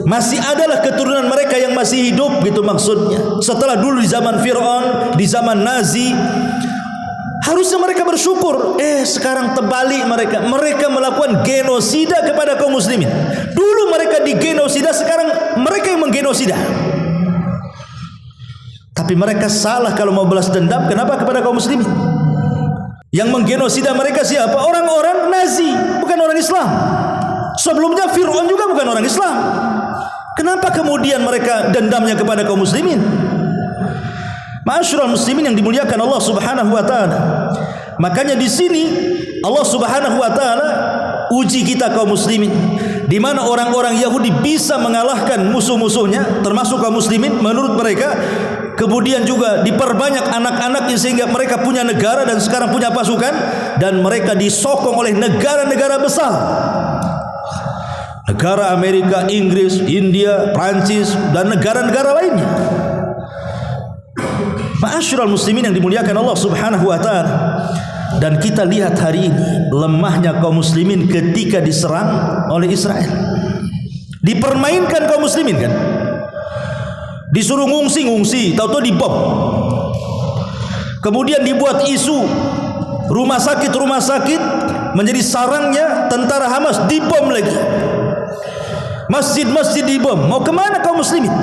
Masih adalah keturunan mereka yang masih hidup gitu maksudnya. Setelah dulu di zaman Fir'aun, di zaman Nazi, harusnya mereka bersyukur. Sekarang terbalik mereka. Mereka melakukan genosida kepada kaum muslimin. Dulu mereka digenosida, sekarang mereka yang menggenosida. Tapi mereka salah kalau mau balas dendam. Kenapa kepada kaum muslimin? Yang menggenosida mereka siapa? Orang-orang Nazi, bukan orang Islam. Sebelumnya Fir'aun juga bukan orang Islam. Kenapa kemudian mereka dendamnya kepada kaum muslimin? Ma'asyiral muslimin yang dimuliakan Allah Subhanahu wa taala. Makanya di sini Allah Subhanahu wa taala uji kita kaum muslimin, di mana orang-orang Yahudi bisa mengalahkan musuh-musuhnya termasuk kaum muslimin menurut mereka. Kemudian juga diperbanyak anak-anaknya sehingga mereka punya negara dan sekarang punya pasukan, dan mereka disokong oleh negara-negara besar. Negara Amerika, Inggris, India, Prancis dan negara-negara lainnya. Ma'asyiral muslimin yang dimuliakan Allah Subhanahu wa taala. Dan kita lihat hari ini lemahnya kaum muslimin ketika diserang oleh Israel. Dipermainkan kaum muslimin kan? Disuruh ngungsi, tahu-tahu dibom. Kemudian dibuat isu rumah sakit menjadi sarangnya tentara Hamas, dibom lagi. Masjid-masjid dibom. Mau kemana kaum muslimin?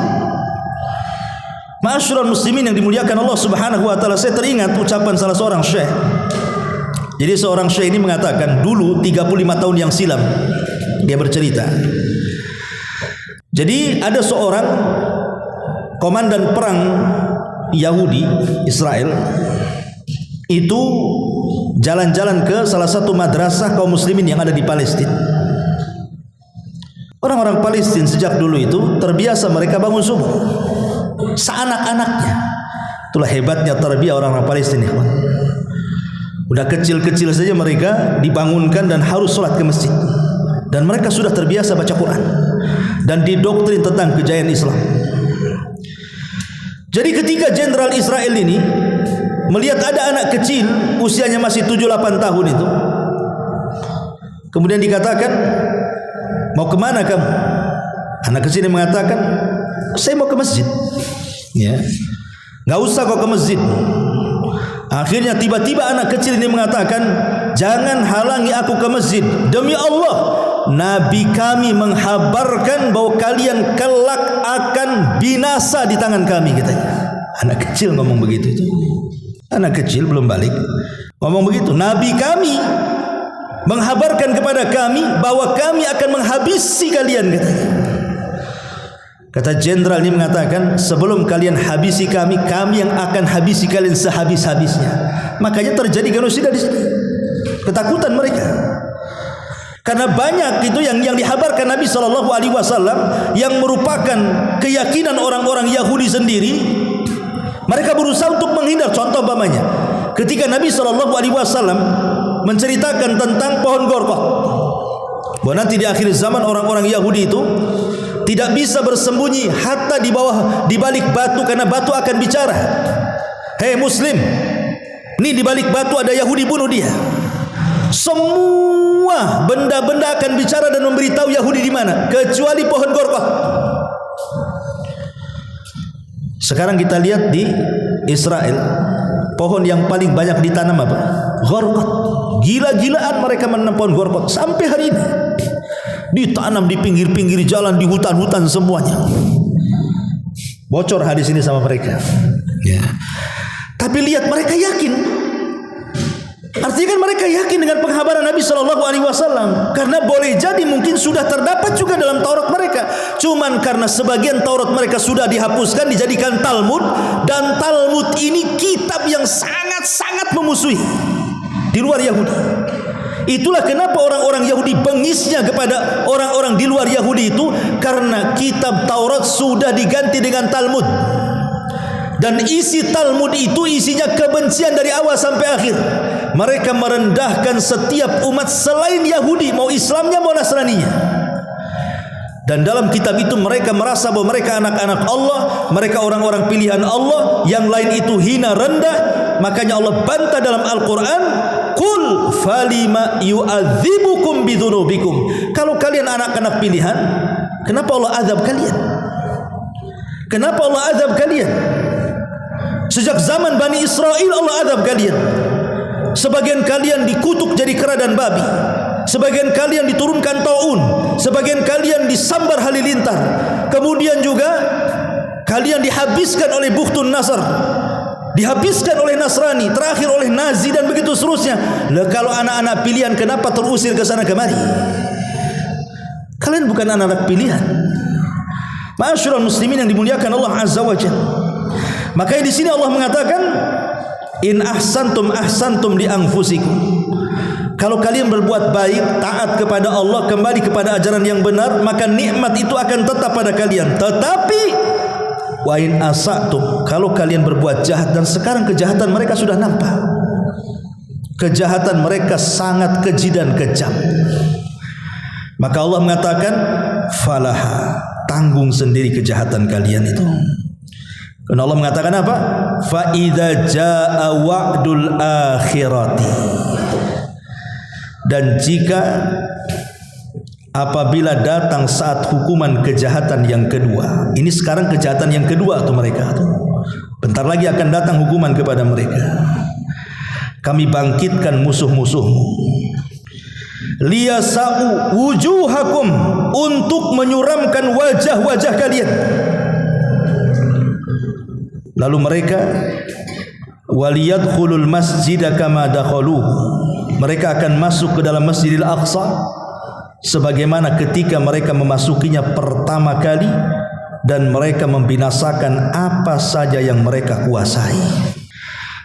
Ma'asyiral muslimin yang dimuliakan Allah Subhanahu wa taala, saya teringat ucapan salah seorang syekh. Jadi seorang syekh ini mengatakan dulu 35 tahun yang silam, dia bercerita. Jadi ada seorang komandan perang Yahudi Israel itu jalan-jalan ke salah satu madrasah kaum muslimin yang ada di Palestina. Orang-orang Palestina sejak dulu itu terbiasa mereka bangun subuh seanak-anaknya. Itulah hebatnya tarbiyah orang-orang Palestina. Udah kecil-kecil saja mereka dibangunkan dan harus sholat ke masjid. Dan mereka sudah terbiasa baca Quran dan didoktrin tentang kejayaan Islam. Jadi ketika jenderal Israel ini melihat ada anak kecil usianya masih 7-8 tahun itu, kemudian dikatakan Mau kemana kamu? Anak kecil ini mengatakan, saya mau ke masjid. Ya, nggak usah kau ke masjid. Akhirnya tiba-tiba anak kecil ini mengatakan, jangan halangi aku ke masjid. Demi Allah, Nabi kami menghabarkan bahwa kalian kelak akan binasa di tangan kami, katanya. Anak kecil ngomong begitu itu. Anak kecil belum balik ngomong begitu. Nabi kami menghabarkan kepada kami bahwa kami akan menghabisi kalian, katanya. Kata jenderal ini mengatakan, sebelum kalian habisi kami yang akan habisi kalian sehabis-habisnya. Makanya terjadi genosida di sini. Ketakutan mereka. Karena banyak itu yang dihabarkan Nabi SAW yang merupakan keyakinan orang-orang Yahudi sendiri. Mereka berusaha untuk menghindar. Contoh umpamanya, ketika Nabi SAW menceritakan tentang pohon gorkoh, bahwa nanti di akhir zaman orang-orang Yahudi itu tidak bisa bersembunyi hatta di balik batu, karena batu akan bicara. Hei Muslim, ini di balik batu ada Yahudi, bunuh dia. Semua benda-benda akan bicara dan memberitahu Yahudi di mana, kecuali pohon gorkoh. Sekarang kita lihat di Israel, pohon yang paling banyak ditanam apa? Gorkoh. Gila-gilaan mereka menanam pohon gorkoh sampai hari ini. Ditanam di pinggir-pinggir jalan, di hutan-hutan semuanya. Bocor hadis ini sama mereka. Ya. Tapi lihat, mereka yakin. Artinya kan mereka yakin dengan penghabaran Nabi SAW. Karena boleh jadi mungkin sudah terdapat juga dalam Taurat mereka. Cuman karena sebagian Taurat mereka sudah dihapuskan, dijadikan Talmud. Dan Talmud ini kitab yang sangat-sangat memusuhi di luar Yahudi. Itulah kenapa orang-orang Yahudi bengisnya kepada orang-orang di luar Yahudi itu, karena kitab Taurat sudah diganti dengan Talmud. Dan isi Talmud itu isinya kebencian dari awal sampai akhir. Mereka merendahkan setiap umat selain Yahudi, mau Islamnya mau Nasraninya. Dan dalam kitab itu mereka merasa bahwa mereka anak-anak Allah, mereka orang-orang pilihan Allah, yang lain itu hina, rendah. Makanya Allah bantah dalam Al-Quran, qul falima yu'adzibukum bidzunubikum. Kalau kalian anak-anak pilihan, kenapa Allah azab kalian? Kenapa Allah azab kalian? Sejak zaman Bani Israel Allah azab kalian. Sebagian kalian dikutuk jadi kera dan babi, sebagian kalian diturunkan taun, sebagian kalian disambar halilintar, kemudian juga kalian dihabiskan oleh Bukhtun Nasr, dihabiskan oleh Nasrani, terakhir oleh Nazi, dan begitu seterusnya. Lah, kalau anak-anak pilihan kenapa terusir ke sana kemari? Kalian bukan anak-anak pilihan. Ma'asyiral muslimin yang dimuliakan Allah Azza wa Jalla. Makanya di sini Allah mengatakan, in ahsantum ahsantum li anfusikum. Kalau kalian berbuat baik, taat kepada Allah, kembali kepada ajaran yang benar, maka nikmat itu akan tetap pada kalian. Tetapi wa in asatum, kalau kalian berbuat jahat, dan sekarang kejahatan mereka sudah nampak. Kejahatan mereka sangat keji dan kejam. Maka Allah mengatakan, falaha, tanggung sendiri kejahatan kalian itu. Dan Allah mengatakan apa? Fa idza jaa wa'dul akhirati. Dan jika apabila datang saat hukuman kejahatan yang kedua. Ini sekarang kejahatan yang kedua tuh mereka tuh. Bentar lagi akan datang hukuman kepada mereka. Kami bangkitkan musuh-musuhmu. Liyasa'u wujuhakum, untuk menyuramkan wajah-wajah kalian. Lalu mereka waliyadkhulul masjida kama dakhaluhu, mereka akan masuk ke dalam Masjidil Aqsa sebagaimana ketika mereka memasukinya pertama kali, dan mereka membinasakan apa saja yang mereka kuasai.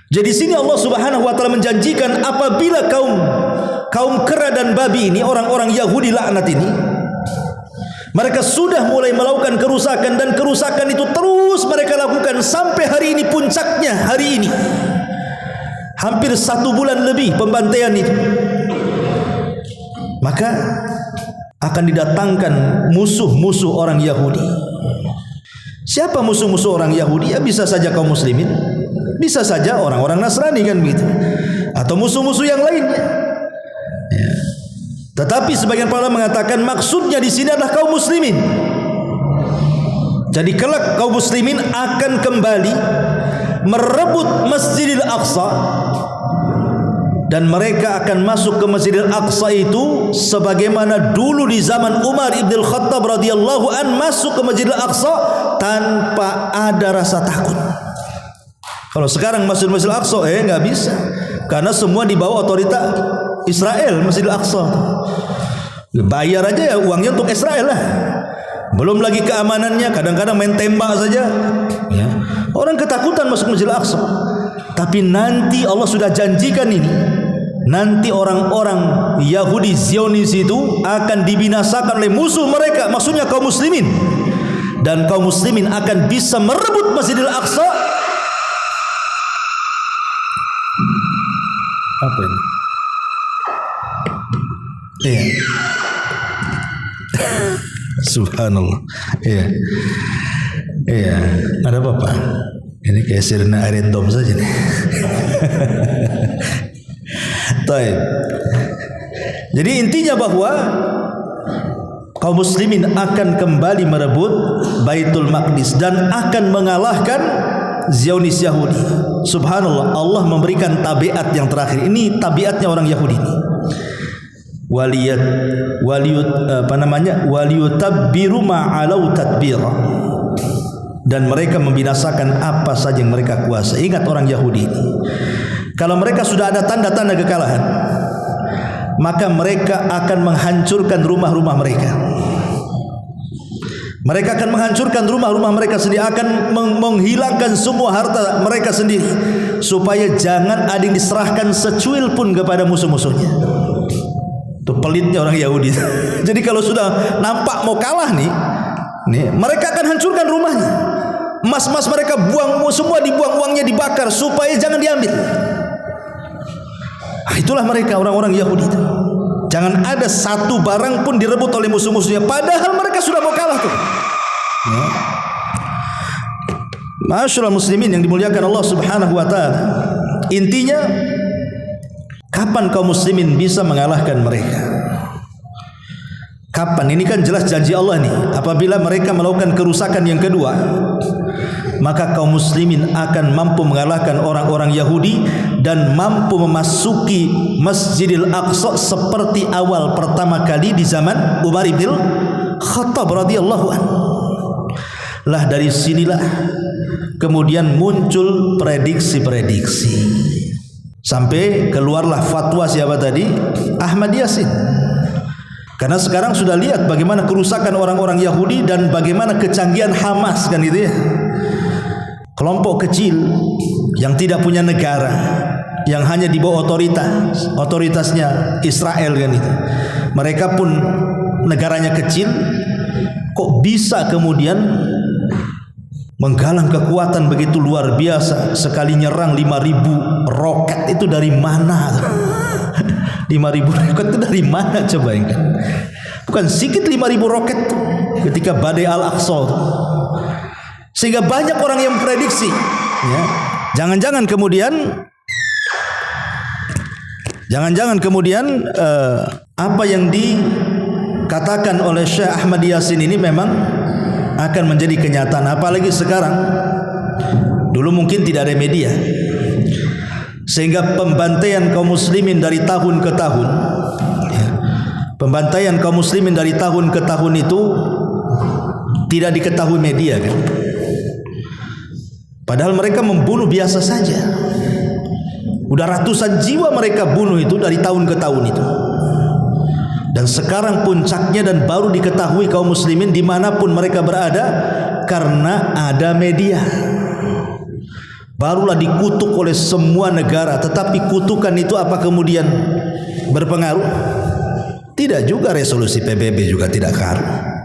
Jadi sini Allah Subhanahu wa taala menjanjikan apabila kaum kera dan babi ini, orang-orang Yahudi laknat ini, mereka sudah mulai melakukan kerusakan, dan kerusakan itu terus mereka lakukan sampai hari ini, puncaknya hari ini. Hampir 1 bulan lebih pembantaian itu. Maka akan didatangkan musuh-musuh orang Yahudi. Siapa musuh-musuh orang Yahudi? Ya bisa saja kaum muslimin, bisa saja orang-orang Nasrani, kan begitu, atau musuh-musuh yang lainnya. Ya. Tetapi sebagian para ulama mengatakan maksudnya di sini adalah kaum muslimin. Jadi kelak kaum muslimin akan kembali merebut Masjidil Aqsa, dan mereka akan masuk ke Masjidil Aqsa itu sebagaimana dulu di zaman Umar ibn Khattab radhiyallahu an masuk ke Masjidil Aqsa tanpa ada rasa takut. Kalau sekarang masuk Masjidil Aqsa nggak bisa, karena semua di bawah otorita Israel. Masjidil Aqsa bayar aja ya uangnya untuk Israel lah. Belum lagi keamanannya, kadang-kadang main tembak saja ya. Orang ketakutan masuk Masjidil Aqsa. Tapi nanti Allah sudah janjikan ini, nanti orang-orang Yahudi Zionis itu akan dibinasakan oleh musuh mereka, maksudnya kaum muslimin. Dan kaum muslimin akan bisa merebut Masjidil Aqsa. Apa ini? Iya. Subhanallah. Iya. Iya, ada apa-apa? Ini kayak sirena random saja nih. Baik. Jadi intinya bahwa kaum muslimin akan kembali merebut Baitul Maqdis dan akan mengalahkan Zionis Yahudi. Subhanallah, Allah memberikan tabiat yang terakhir. Ini tabiatnya orang Yahudi ini. Waliyutabbiru ma'alau tadbira. Dan mereka membinasakan apa saja yang mereka kuasai. Ingat orang Yahudi ini, kalau mereka sudah ada tanda-tanda kekalahan, maka mereka akan menghancurkan rumah-rumah mereka. Mereka akan menghancurkan rumah-rumah mereka sendiri, akan menghilangkan semua harta mereka sendiri, supaya jangan ada yang diserahkan secuil pun kepada musuh-musuhnya. Itu pelitnya orang Yahudi. Jadi kalau sudah nampak mau kalah nih, mereka akan hancurkan rumahnya. Emas-emas mereka buang, semua dibuang, uangnya dibakar supaya jangan diambil. Itulah mereka orang-orang Yahudi itu. Jangan ada satu barang pun direbut oleh musuh-musuhnya, padahal mereka sudah mau kalah tuh. Ma'asyiral muslimin yang dimuliakan Allah Subhanahu wa taala. Intinya, kapan kaum muslimin bisa mengalahkan mereka? Kapan? Ini kan jelas janji Allah nih. Apabila mereka melakukan kerusakan yang kedua, maka kaum muslimin akan mampu mengalahkan orang-orang Yahudi dan mampu memasuki Masjidil Aqsa seperti awal pertama kali di zaman Umar ibn Khattab radhiyallahu anhu. Lah dari sinilah kemudian muncul prediksi-prediksi, sampai keluarlah fatwa siapa tadi? Ahmad Yasin. Karena sekarang sudah lihat bagaimana kerusakan orang-orang Yahudi dan bagaimana kecanggihan Hamas kan gitu ya. Kelompok kecil yang tidak punya negara, yang hanya di bawah otoritasnya Israel kan itu. Mereka pun negaranya kecil, kok bisa kemudian menggalang kekuatan begitu luar biasa. Sekali nyerang 5.000 roket itu dari mana? 5.000 roket itu dari mana coba ingat? Bukan sedikit 5.000 roket tuh ketika badai Al-Aqsa tuh. Sehingga banyak orang yang memprediksi ya, jangan-jangan kemudian apa yang dikatakan oleh Syekh Ahmad Yasin ini memang akan menjadi kenyataan. Apalagi sekarang, dulu mungkin tidak ada media, sehingga pembantaian kaum muslimin dari tahun ke tahun ya, pembantaian kaum muslimin dari tahun ke tahun itu tidak diketahui media kan. Padahal mereka membunuh biasa saja. Udah ratusan jiwa mereka bunuh itu dari tahun ke tahun itu. Dan sekarang puncaknya dan baru diketahui kaum muslimin dimanapun mereka berada karena ada media. Barulah dikutuk oleh semua negara. Tetapi kutukan itu apa kemudian berpengaruh? Tidak juga, resolusi PBB juga tidak ngaruh.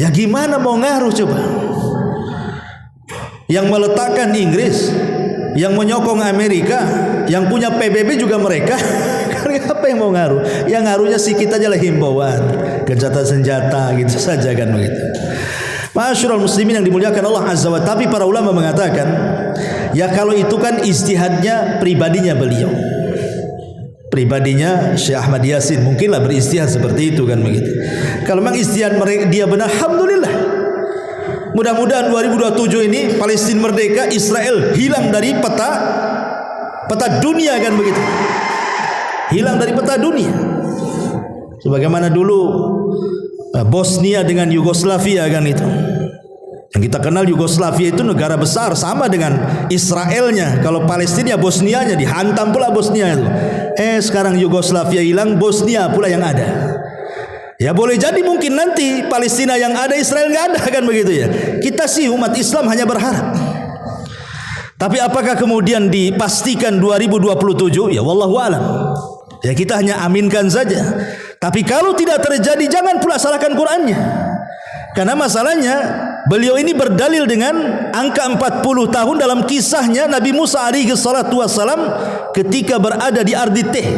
Ya gimana mau ngaruh coba? Yang meletakkan Inggris, yang menyokong Amerika, yang punya PBB juga mereka. Apa yang mau ngaruh? Yang ngaruhnya sedikit aja lah, himbauan, gencatan senjata gitu saja kan begitu. Ma'asyiral muslimin yang dimuliakan Allah Azza wa Jalla. Tapi para ulama mengatakan, ya kalau itu kan ijtihadnya pribadinya beliau. pribadinya Syekh Ahmad Yasin, mungkinlah beristihad seperti itu kan begitu. Kalau memang istihad mereka dia benar, alhamdulillah. Mudah-mudahan 2027 ini Palestina merdeka, Israel hilang dari peta dunia kan begitu. Hilang dari peta dunia. Sebagaimana dulu Bosnia dengan Yugoslavia kan itu. Yang kita kenal Yugoslavia itu negara besar sama dengan Israelnya. Kalau Palestina Bosnianya dihantam pula Bosnia itu. Sekarang Yugoslavia hilang, Bosnia pula yang ada. Ya boleh jadi mungkin nanti Palestina yang ada, Israel nggak ada kan begitu ya. Kita sih umat Islam hanya berharap. Tapi apakah kemudian dipastikan 2027? Ya wallahu alam. Ya kita hanya aminkan saja. Tapi kalau tidak terjadi, jangan pula salahkan Qur'annya. Karena masalahnya beliau ini berdalil dengan angka 40 tahun dalam kisahnya Nabi Musa alaihi salatu wassalam ketika berada di Ardi Teh.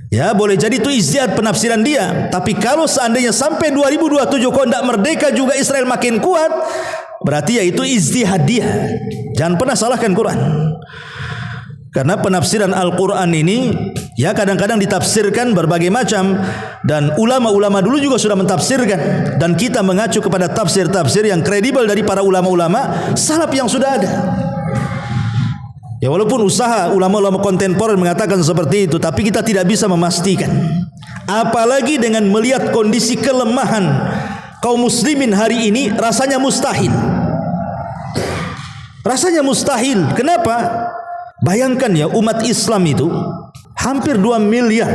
Ya boleh jadi itu ijtihad penafsiran dia. Tapi kalau seandainya sampai 2027 kok tidak merdeka juga Israel makin kuat, berarti ya itu ijtihad dia. Jangan pernah salahkan Quran. Karena penafsiran Al-Quran ini ya kadang-kadang ditafsirkan berbagai macam, dan ulama-ulama dulu juga sudah mentafsirkan, dan kita mengacu kepada tafsir-tafsir yang kredibel dari para ulama-ulama salaf yang sudah ada. Ya walaupun usaha ulama-ulama kontemporer mengatakan seperti itu, tapi kita tidak bisa memastikan. Apalagi dengan melihat kondisi kelemahan kaum muslimin hari ini, rasanya mustahil. Rasanya mustahil. Kenapa? Bayangkan ya, umat Islam itu hampir 2 miliar,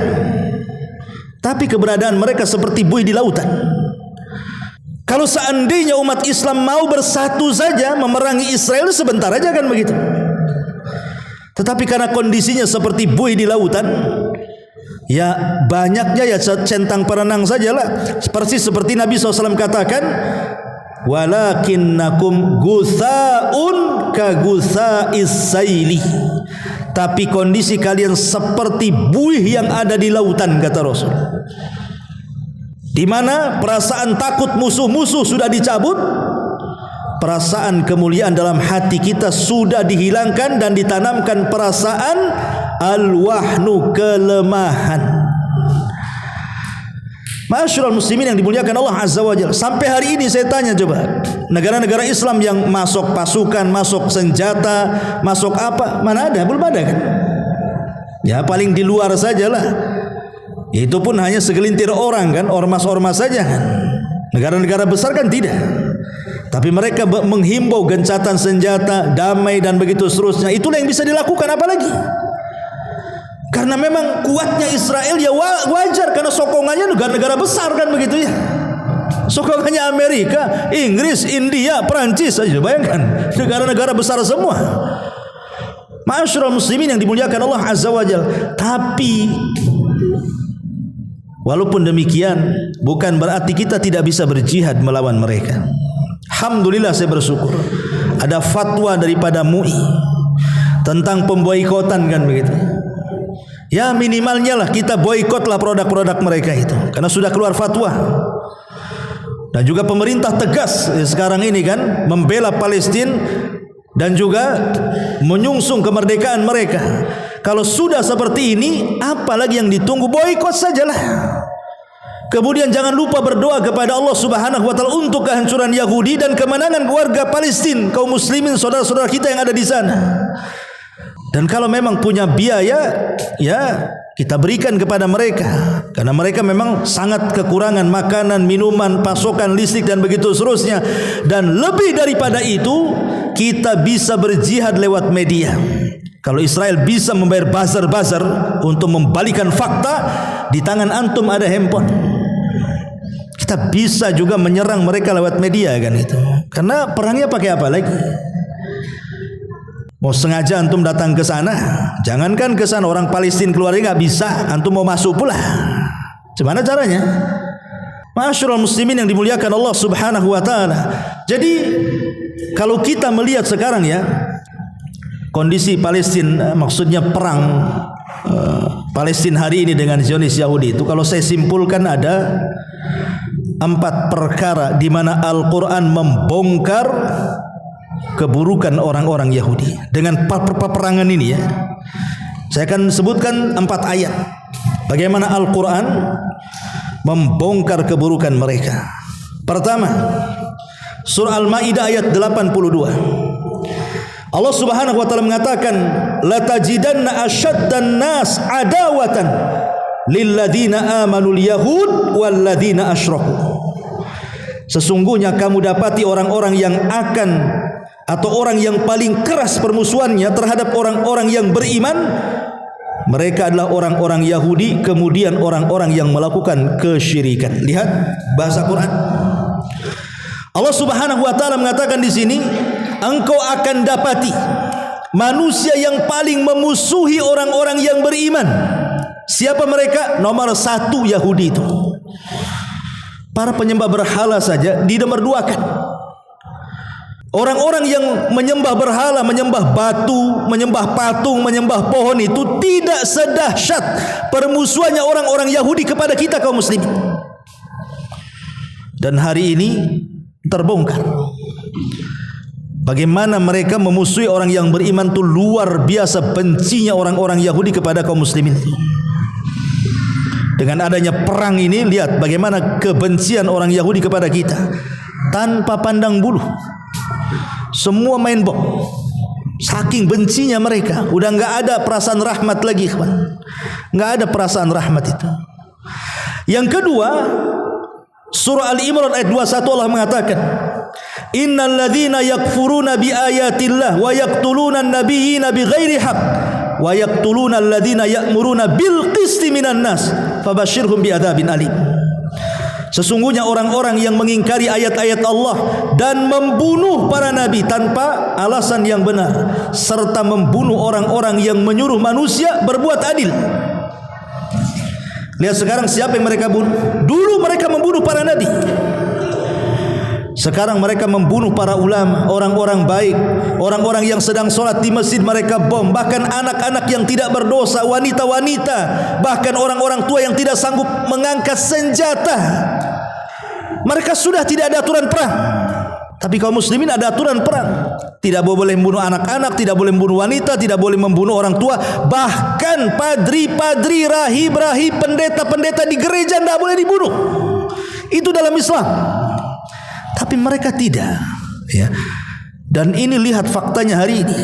tapi keberadaan mereka seperti buih di lautan. Kalau seandainya umat Islam mau bersatu saja memerangi Israel, sebentar aja kan begitu. Tetapi karena kondisinya seperti buih di lautan, ya banyaknya ya centang perenang sajalah. Persis seperti Nabi SAW katakan, walakinnakum gusaun ka gusais saili. Tapi kondisi kalian seperti buih yang ada di lautan, kata Rasul. Di mana perasaan takut musuh-musuh sudah dicabut, perasaan kemuliaan dalam hati kita sudah dihilangkan, dan ditanamkan perasaan al-wahnu, kelemahan. Ma'asyiral muslimin yang dimuliakan Allah Azza wa Jalla, sampai hari ini saya tanya coba, negara-negara Islam yang masuk pasukan, masuk senjata, masuk apa, mana ada? Belum ada kan? Ya paling di luar sajalah. Itu pun hanya segelintir orang kan, ormas-ormas saja kan. Negara-negara besar kan tidak. Tapi mereka menghimbau gencatan senjata, damai dan begitu seterusnya. Itulah yang bisa dilakukan, apalagi karena memang kuatnya Israel ya wajar, karena sokongannya negara-negara besar kan begitu ya. Sokongannya Amerika, Inggris, India, Perancis saja, bayangkan negara-negara besar semua. Ma'asyiral muslimin yang dimuliakan Allah Azza wa Jalla. Tapi walaupun demikian, bukan berarti kita tidak bisa berjihad melawan mereka. Alhamdulillah saya bersyukur ada fatwa daripada MUI tentang pemboikotan kan begitu. Ya minimalnya lah kita boikotlah produk-produk mereka itu, karena sudah keluar fatwa. Dan juga pemerintah tegas sekarang ini kan membela Palestina dan juga menyungsung kemerdekaan mereka. Kalau sudah seperti ini, apalagi yang ditunggu? Boikot sajalah. Kemudian jangan lupa berdoa kepada Allah Subhanahu wa taala untuk kehancuran Yahudi dan kemenangan warga Palestina, kaum muslimin, saudara-saudara kita yang ada di sana. Dan kalau memang punya biaya, ya kita berikan kepada mereka, karena mereka memang sangat kekurangan makanan, minuman, pasokan listrik dan begitu seterusnya. Dan lebih daripada itu, kita bisa berjihad lewat media. Kalau Israel bisa membayar buzzer-buzzer untuk membalikan fakta, di tangan antum ada handphone. Kita bisa juga menyerang mereka lewat media kan itu. Karena perangnya pakai apa lagi? Mau sengaja antum datang ke sana, jangankan ke sana, orang Palestina keluarnya nggak bisa, antum mau masuk pula. Gimana caranya? Ma'asyiral muslimin yang dimuliakan Allah Subhanahu wa taala. Jadi kalau kita melihat sekarang ya, kondisi Palestina, maksudnya perang Palestina hari ini dengan Zionis Yahudi itu, kalau saya simpulkan ada 4 perkara di mana Al-Quran membongkar keburukan orang-orang Yahudi dengan peperangan ini ya. Saya akan sebutkan 4 ayat bagaimana Al-Quran membongkar keburukan mereka. Pertama, surah Al-Maidah ayat 82. Allah Subhanahu wa taala mengatakan, la tajidanna asyaddan nas adawatan lilladzina amanul yahud walladzina asyraku. Sesungguhnya kamu dapati orang-orang yang akan atau orang yang paling keras permusuhannya terhadap orang-orang yang beriman, mereka adalah orang-orang Yahudi, kemudian orang-orang yang melakukan kesyirikan. Lihat bahasa Quran. Allah Subhanahu wa taala mengatakan di sini, engkau akan dapati manusia yang paling memusuhi orang-orang yang beriman. Siapa mereka? Nomor 1 Yahudi itu. Para penyembah berhala saja dinomorduakan. Orang-orang yang menyembah berhala, menyembah batu, menyembah patung, menyembah pohon itu tidak sedahsyat permusuhannya orang-orang Yahudi kepada kita kaum muslimin. Dan hari ini terbongkar bagaimana mereka memusuhi orang yang beriman itu luar biasa bencinya orang-orang Yahudi kepada kaum muslimin. Dengan adanya perang ini, lihat bagaimana kebencian orang Yahudi kepada kita tanpa pandang bulu. Semua main bom. Saking bencinya mereka, udah nggak ada perasaan rahmat lagi, kawan. Nggak ada perasaan rahmat itu. Yang kedua, surah Al-Imran ayat 21 Allah mengatakan, innal ladzina yakfuruna bi ayatillah wa yaqtuluna an-nabiyyina bighairi haqq wa yaqtuluna alladzina ya'muruna bil qisti minan nas fabashshirhum bi'adzabin alim. Sesungguhnya orang-orang yang mengingkari ayat-ayat Allah dan membunuh para nabi tanpa alasan yang benar, serta membunuh orang-orang yang menyuruh manusia berbuat adil. Lihat sekarang siapa yang mereka bunuh. Dulu mereka membunuh para nabi, sekarang mereka membunuh para ulama, orang-orang baik, orang-orang yang sedang sholat di masjid mereka bom. Bahkan anak-anak yang tidak berdosa, wanita-wanita, bahkan orang-orang tua yang tidak sanggup mengangkat senjata. Mereka sudah tidak ada aturan perang, tapi kaum muslimin ada aturan perang. Tidak boleh membunuh anak-anak, tidak boleh membunuh wanita, tidak boleh membunuh orang tua. Bahkan padri-padri, rahib-rahib, pendeta-pendeta di gereja tidak boleh dibunuh. Itu dalam Islam. Tapi mereka tidak, ya. Dan ini lihat faktanya hari ini.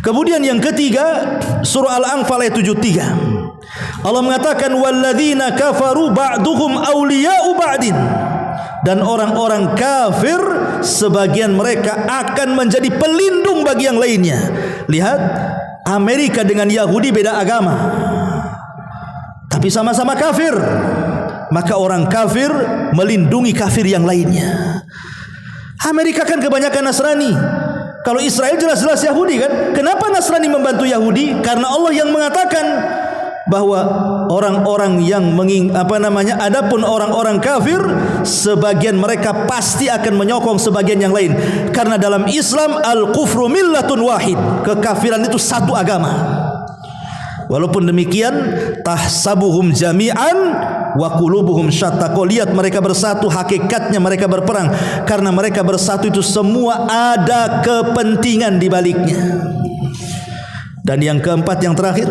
Kemudian yang ketiga, surah Al-Anfal ayat 73. Allah mengatakan walladzina kafaru ba'duhum awliya'u ba'din. Dan orang-orang kafir sebagian mereka akan menjadi pelindung bagi yang lainnya. Lihat, Amerika dengan Yahudi beda agama, tapi sama-sama kafir. Maka orang kafir melindungi kafir yang lainnya. Amerika kan kebanyakan Nasrani. Kalau Israel jelas-jelas Yahudi kan. Kenapa Nasrani membantu Yahudi? Karena Allah yang mengatakan bahwa orang-orang yang adapun orang-orang kafir sebagian mereka pasti akan menyokong sebagian yang lain. Karena dalam Islam al-kufru millatun wahid, kekafiran itu satu agama. Walaupun demikian, tahsabuhum jami'an wa qulubuhum syatta. Kau lihat mereka bersatu, hakikatnya mereka berperang. Karena mereka bersatu itu semua ada kepentingan di baliknya. Dan yang keempat, yang terakhir,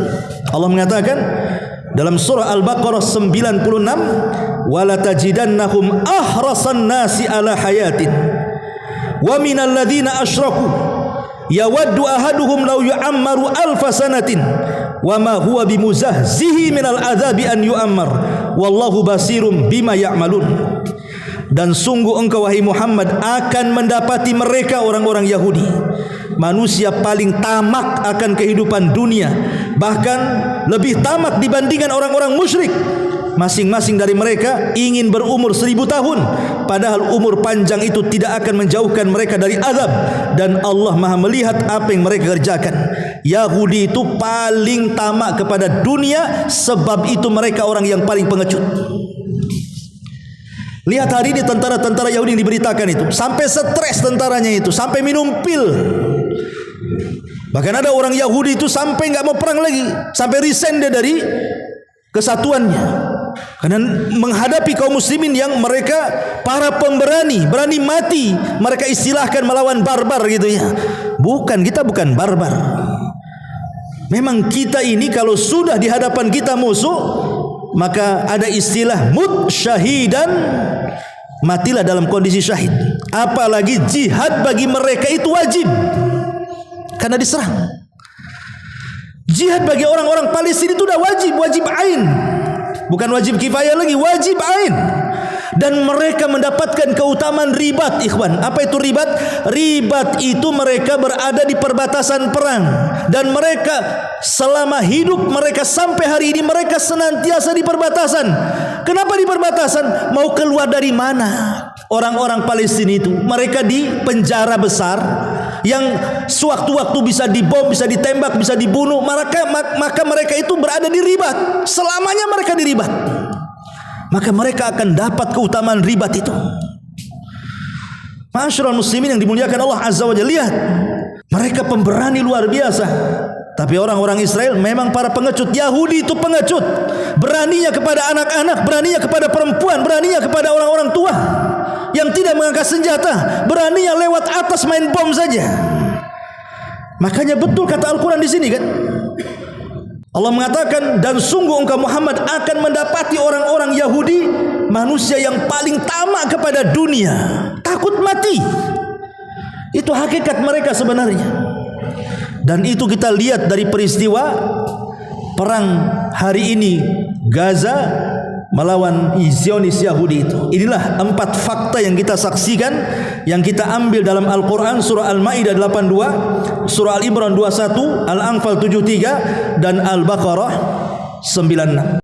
Allah mengatakan dalam surah Al-Baqarah 96, wala tajidannahum ahrasan nasi ala hayatin wa minal ladzina asyraku yawaddu ahaduhum law yu'ammaru alfa sanatin wa ma huwa bimuzahzihi minal adzabi an yu'ammar wallahu basirum bima ya'malun. Dan sungguh engkau wahai Muhammad akan mendapati mereka orang-orang Yahudi, manusia paling tamak akan kehidupan dunia, bahkan lebih tamak dibandingkan orang-orang musyrik. Masing-masing dari mereka ingin berumur 1000 tahun, padahal umur panjang itu tidak akan menjauhkan mereka dari azab, dan Allah Maha melihat apa yang mereka kerjakan. Yahudi itu paling tamak kepada dunia, sebab itu mereka orang yang paling pengecut. Lihat hari ini tentara-tentara Yahudi yang diberitakan itu, sampai stres tentaranya itu, sampai minum pil. Bahkan ada orang Yahudi itu sampai nggak mau perang lagi, sampai resign dia dari kesatuannya, karena menghadapi kaum muslimin yang mereka para pemberani, berani mati. Mereka istilahkan melawan barbar gitu ya. Bukan, kita bukan barbar. Memang kita ini kalau sudah di hadapan kita musuh, maka ada istilah mut syahidan, matilah dalam kondisi syahid. Apalagi jihad bagi mereka itu wajib karena diserang. Jihad bagi orang-orang Palestina itu sudah wajib, wajib ain. Bukan wajib kifayah lagi, wajib ain. Dan mereka mendapatkan keutamaan ribat, ikhwan. Apa itu ribat? Ribat itu mereka berada di perbatasan perang, dan mereka selama hidup mereka sampai hari ini mereka senantiasa di perbatasan. Kenapa di perbatasan? Mau keluar dari mana? Orang-orang Palestina itu mereka di penjara besar yang sewaktu-waktu bisa dibom, bisa ditembak, bisa dibunuh. Maka mereka itu berada di ribat. Selamanya mereka di ribat. Maka mereka akan dapat keutamaan ribat itu. Ma'asyiral muslimin yang dimuliakan Allah Azza wa Jalla, lihat, mereka pemberani luar biasa. Tapi orang-orang Israel memang para pengecut. Yahudi itu pengecut, beraninya kepada anak-anak, beraninya kepada perempuan, beraninya kepada orang-orang tua yang tidak mengangkat senjata, beraninya lewat atas main bom saja. Makanya betul kata Al-Quran di sini kan, Allah mengatakan, dan sungguh engkau Muhammad akan mendapati orang-orang Yahudi manusia yang paling tamak kepada dunia, takut mati. Itu hakikat mereka sebenarnya. Dan itu kita lihat dari peristiwa perang hari ini Gaza melawan Zionis Yahudi itu. Inilah 4 fakta yang kita saksikan, yang kita ambil dalam Al-Quran, surah Al-Ma'idah 82, surah Al-Imran 21, Al-Anfal 73, dan Al-Baqarah 96.